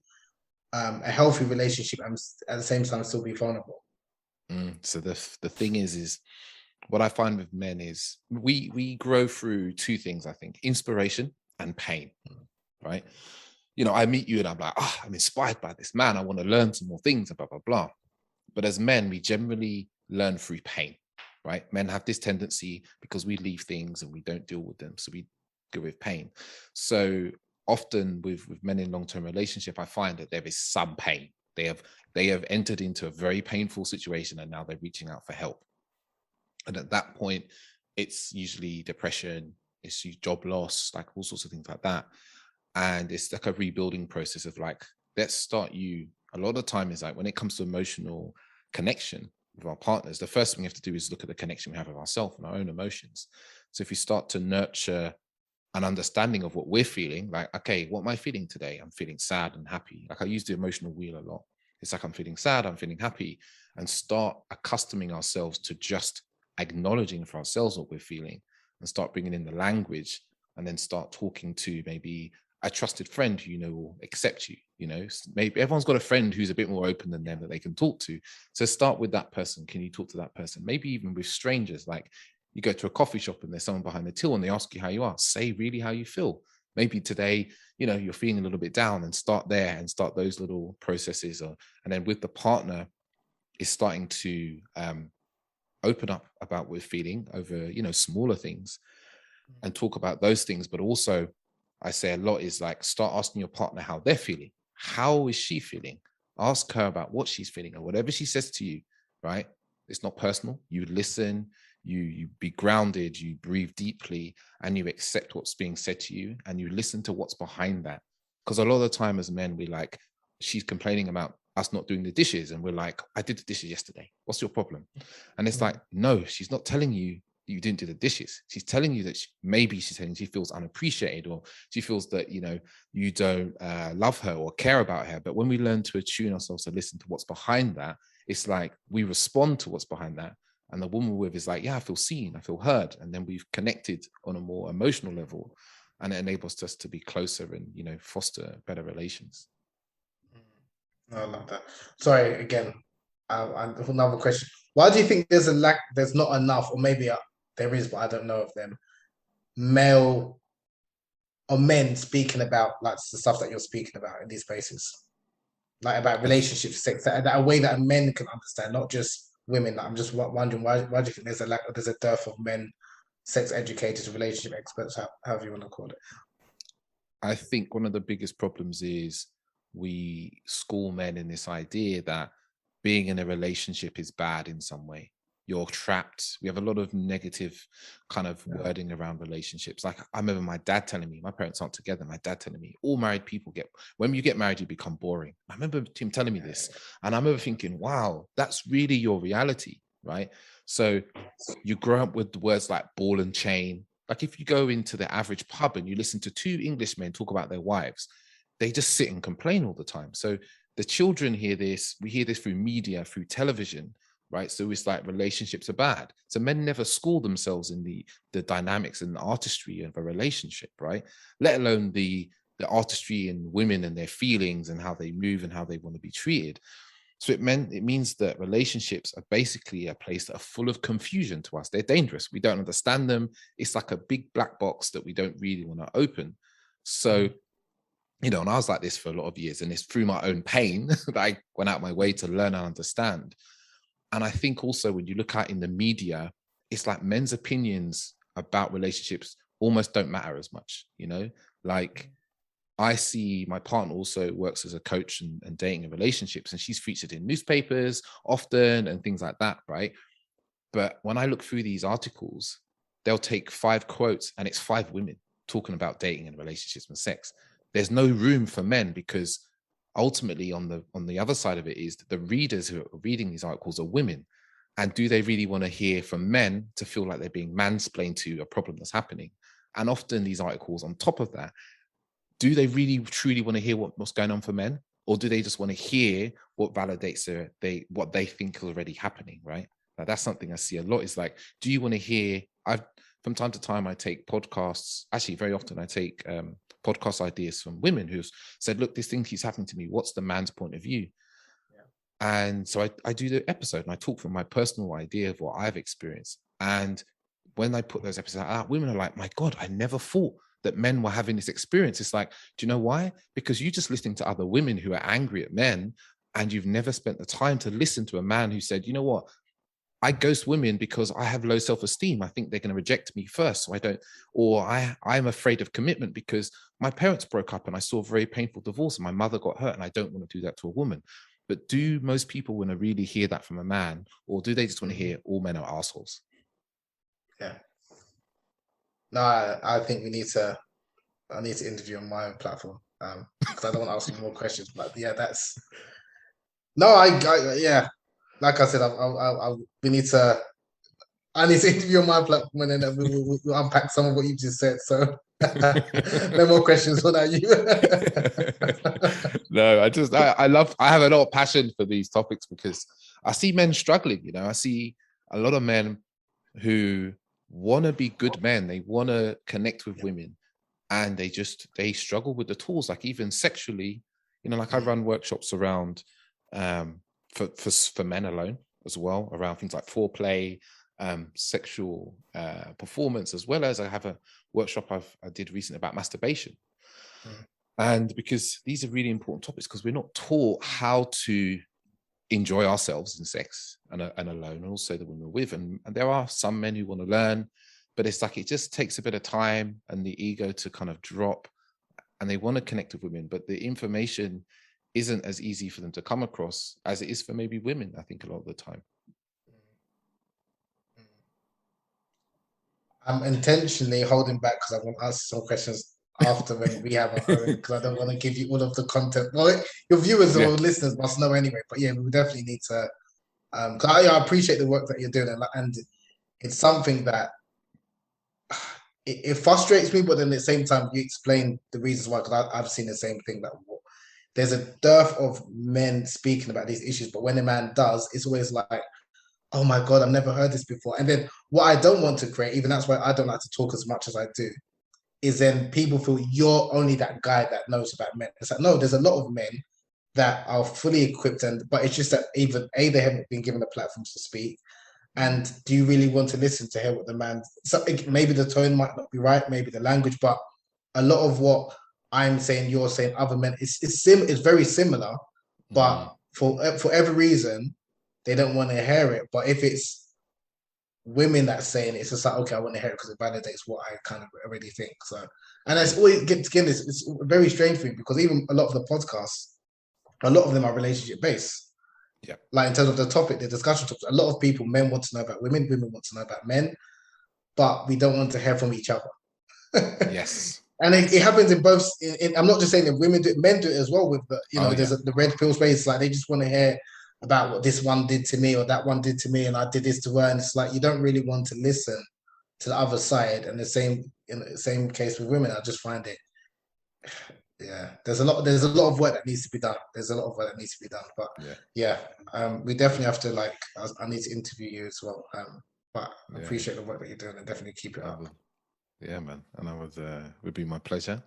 a healthy relationship and at the same time still be vulnerable? So the thing is what I find with men is we grow through two things, I think: inspiration and pain, right? I meet you and I'm like, I'm inspired by this man. I want to learn some more things, blah, blah, blah. But as men, we generally learn through pain, right? Men have this tendency because we leave things and we don't deal with them. So we go with pain. So often with men in long-term relationship, I find that there is some pain. They have entered into a very painful situation and now they're reaching out for help. And at that point, it's usually depression, it's job loss, like all sorts of things like that. And it's like a rebuilding process of like, let's start you. A lot of the time is like when it comes to emotional connection with our partners, the first thing we have to do is look at the connection we have with ourselves and our own emotions. So if we start to nurture an understanding of what we're feeling, like, okay, what am I feeling today? I'm feeling sad and happy. Like I use the emotional wheel a lot. It's like I'm feeling sad, I'm feeling happy, and start accustoming ourselves to just acknowledging for ourselves what we're feeling and start bringing in the language and then start talking to maybe a trusted friend who will accept you. Maybe everyone's got a friend who's a bit more open than them that they can talk to. So start with that person. Can you talk to that person? Maybe even with strangers, like you go to a coffee shop and there's someone behind the till and they ask you how you are. Say really how you feel. Maybe today, you're feeling a little bit down, and start there and start those little processes. And then with the partner, is starting to open up about what we're feeling over, smaller things and talk about those things. But also, I say a lot is like, start asking your partner how they're feeling. How is she feeling? Ask her about what she's feeling, and whatever she says to you, right? It's not personal. You listen, you be grounded, you breathe deeply, and you accept what's being said to you, and you listen to what's behind that. Because a lot of the time as men, we like, she's complaining about us not doing the dishes, and we're like, I did the dishes yesterday. What's your problem? And it's like, no, she's not telling you you didn't do the dishes. She's telling you that she's saying she feels unappreciated, or she feels that you don't love her or care about her. But when we learn to attune ourselves to listen to what's behind that, it's like we respond to what's behind that. And the woman with is like, yeah, I feel seen, I feel heard, and then we've connected on a more emotional level, and it enables us to be closer and foster better relations. I love that. Sorry, again, another question. Why do you think there's not enough, or maybe there is, but I don't know of them, male or men speaking about like the stuff that you're speaking about in these spaces, like about relationships, sex, that a way that men can understand, not just women. I'm just wondering why do you think there's a dearth of men, sex educators, relationship experts, however you want to call it? I think one of the biggest problems is we school men in this idea that being in a relationship is bad in some way. You're trapped. We have a lot of negative kind of wording around relationships. Like I remember my dad telling me, my parents aren't together. My dad telling me, all married people when you get married, you become boring. I remember him telling me this. And I remember thinking, wow, that's really your reality, right? So you grow up with words like ball and chain. Like if you go into the average pub and you listen to two Englishmen talk about their wives, they just sit and complain all the time. So the children hear this, we hear this through media, through television, right? So it's like relationships are bad. So men never school themselves in the dynamics and the artistry of a relationship, right? Let alone the artistry in women and their feelings and how they move and how they want to be treated. So it means that relationships are basically a place that are full of confusion to us. They're dangerous. We don't understand them. It's like a big black box that we don't really want to open. So, and I was like this for a lot of years, and it's through my own pain that I went out my way to learn and understand. And I think also when you look at in the media, it's like men's opinions about relationships almost don't matter as much, like I see my partner also works as a coach and dating and relationships, and she's featured in newspapers often and things like that, right? But when I look through these articles, they'll take 5 quotes and it's 5 women talking about dating and relationships and sex. There's no room for men, because ultimately on the other side of it is the readers who are reading these articles are women. And do they really want to hear from men to feel like they're being mansplained to a problem that's happening? And often these articles on top of that, do they really truly want to hear what's going on for men, or do they just want to hear what validates what they think is already happening, right? That's something I see a lot, is like, do you want to hear? From time to time I take podcasts, actually very often I take podcast ideas from women who've said, look, this thing keeps happening to me. What's the man's point of view? And so I do the episode and I talk from my personal idea of what I've experienced. And when I put those episodes out, women are like, my God, I never thought that men were having this experience. It's like, do you know why? Because you're just listening to other women who are angry at men, and you've never spent the time to listen to a man who said, you know what? I ghost women because I have low self-esteem. I think they're going to reject me first. So I don't, or I'm afraid of commitment because my parents broke up and I saw a very painful divorce and my mother got hurt and I don't want to do that to a woman. But do most people want to really hear that from a man, or do they just want to hear all men are assholes? Yeah. No, I think I need to interview on my own platform because I don't want to ask you more questions. But yeah, yeah. Like I said, we need to. I need to interview on my platform, and then we'll unpack some of what you just said. So no more questions for that. No, I have a lot of passion for these topics because I see men struggling. You know, I see a lot of men who want to be good men. They want to connect with women, and they struggle with the tools. Like even sexually, you know, like I run workshops around for men alone as well, around things like foreplay, sexual performance, as well as I have a workshop I did recently about masturbation. And because these are really important topics, because we're not taught how to enjoy ourselves in sex and alone, and also the women we're with. And there are some men who want to learn, but it's like it just takes a bit of time and the ego to kind of drop, and they want to connect with women, but the information isn't as easy for them to come across as it is for maybe women, I think, a lot of the time. I'm intentionally holding back because I want to ask some questions after when we have our own, because I don't want to give you all of the content. Well, your viewers or listeners must know anyway, but yeah, we definitely need to. I appreciate the work that you're doing, and it's something that it frustrates me, but then at the same time, you explain the reasons why, because I've seen the same thing, that there's a dearth of men speaking about these issues, but when a man does, it's always like, oh my God, I've never heard this before. And then what I don't want to create, even that's why I don't like to talk as much as I do, is then people feel you're only that guy that knows about men. It's like, no, there's a lot of men that are fully equipped, but it's just that either A, they haven't been given the platforms to speak, and do you really want to listen to hear what the man, so maybe the tone might not be right, maybe the language, but a lot of what I'm saying, you're saying, other men, it's very similar, but for every reason, they don't want to hear it. But if it's women that's saying it, it's just like, okay, I want to hear it because it validates what I kind of already think. So, and it's always, again, it's very strange for me because even a lot of the podcasts, a lot of them are relationship based. Yeah. Like in terms of the topic, the discussion topics, a lot of people, men want to know about women, women want to know about men, but we don't want to hear from each other. Yes. And it happens in both. I'm not just saying that women do it, men do it as well. With the, there's the red pill space. Like they just want to hear about what this one did to me or that one did to me, and I did this to her. And it's like you don't really want to listen to the other side. And the same case with women. I just find it. Yeah, there's a lot of work that needs to be done. But we definitely have to I need to interview you as well. But I appreciate the work that you're doing and definitely keep it up. Yeah, man. And would be my pleasure.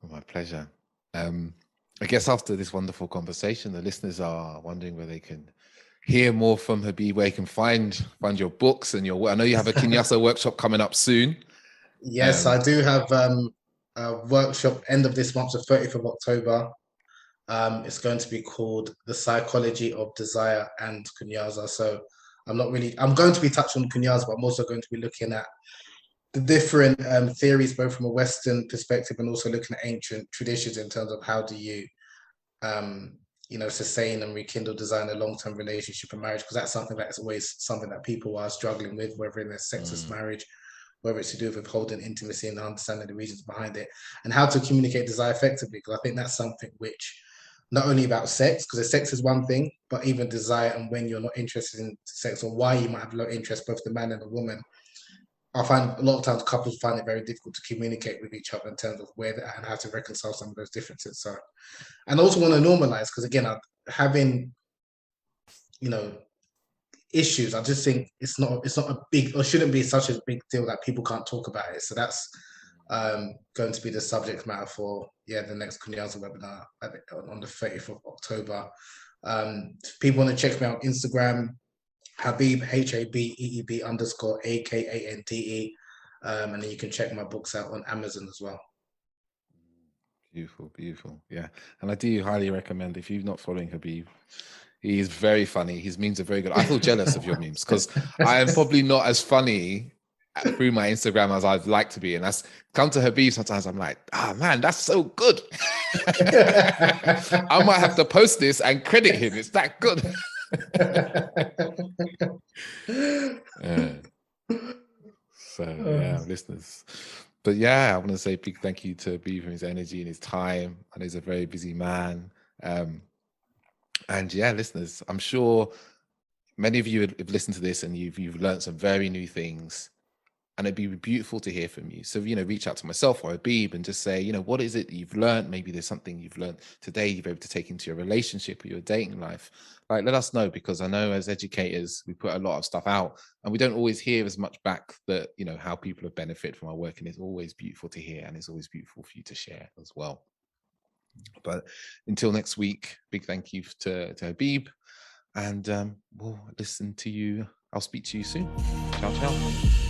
My pleasure. I guess after this wonderful conversation, the listeners are wondering where they can hear more from Habib, where you can find your books and I know you have a Kunyaza workshop coming up soon. Yes, I do have a workshop end of this month, the 30th of October. It's going to be called The Psychology of Desire and Kunyaza. So I'm going to be touching on Kunyaza, but I'm also going to be looking at the different theories, both from a Western perspective and also looking at ancient traditions in terms of how do you, sustain and rekindle desire in a long-term relationship and marriage, because that's something that is always something that people are struggling with, whether in a sexless marriage, whether it's to do with holding intimacy and understanding the reasons behind it, and how to communicate desire effectively, because I think that's something which, not only about sex, because sex is one thing, but even desire and when you're not interested in sex or why you might have low interest, both the man and the woman. I find a lot of times couples find it very difficult to communicate with each other in terms of where they're at and how to reconcile some of those differences. So, and I also want to normalize, because again, having, issues, I just think it's not a big, or shouldn't be such a big deal that people can't talk about it. So going to be the subject matter for the next Kunyaza webinar on the 30th of October. People want to check me out on Instagram, Habib, HABEEB _AKANDE. And then you can check my books out on Amazon as well. Beautiful, beautiful. Yeah. And I do highly recommend, if you're not following Habib, he's very funny. His memes are very good. I feel jealous of your memes because I am probably not as funny through my Instagram as I'd like to be. And that's come to Habib sometimes. I'm like, man, that's so good. I might have to post this and credit him. It's that good. So yeah, listeners. But yeah, I want to say a big thank you to Habib for his energy and his time. And he's a very busy man. And yeah, listeners, I'm sure many of you have listened to this and you've learned some very new things. And it'd be beautiful to hear from you. So, reach out to myself or Habib and just say, what is it that you've learned? Maybe there's something you've learned today you've been able to take into your relationship or your dating life. Like, let us know, because I know as educators, we put a lot of stuff out and we don't always hear as much back that, how people have benefited from our work. And it's always beautiful to hear, and it's always beautiful for you to share as well. But until next week, big thank you to Habib, and we'll listen to you. I'll speak to you soon. Ciao, ciao.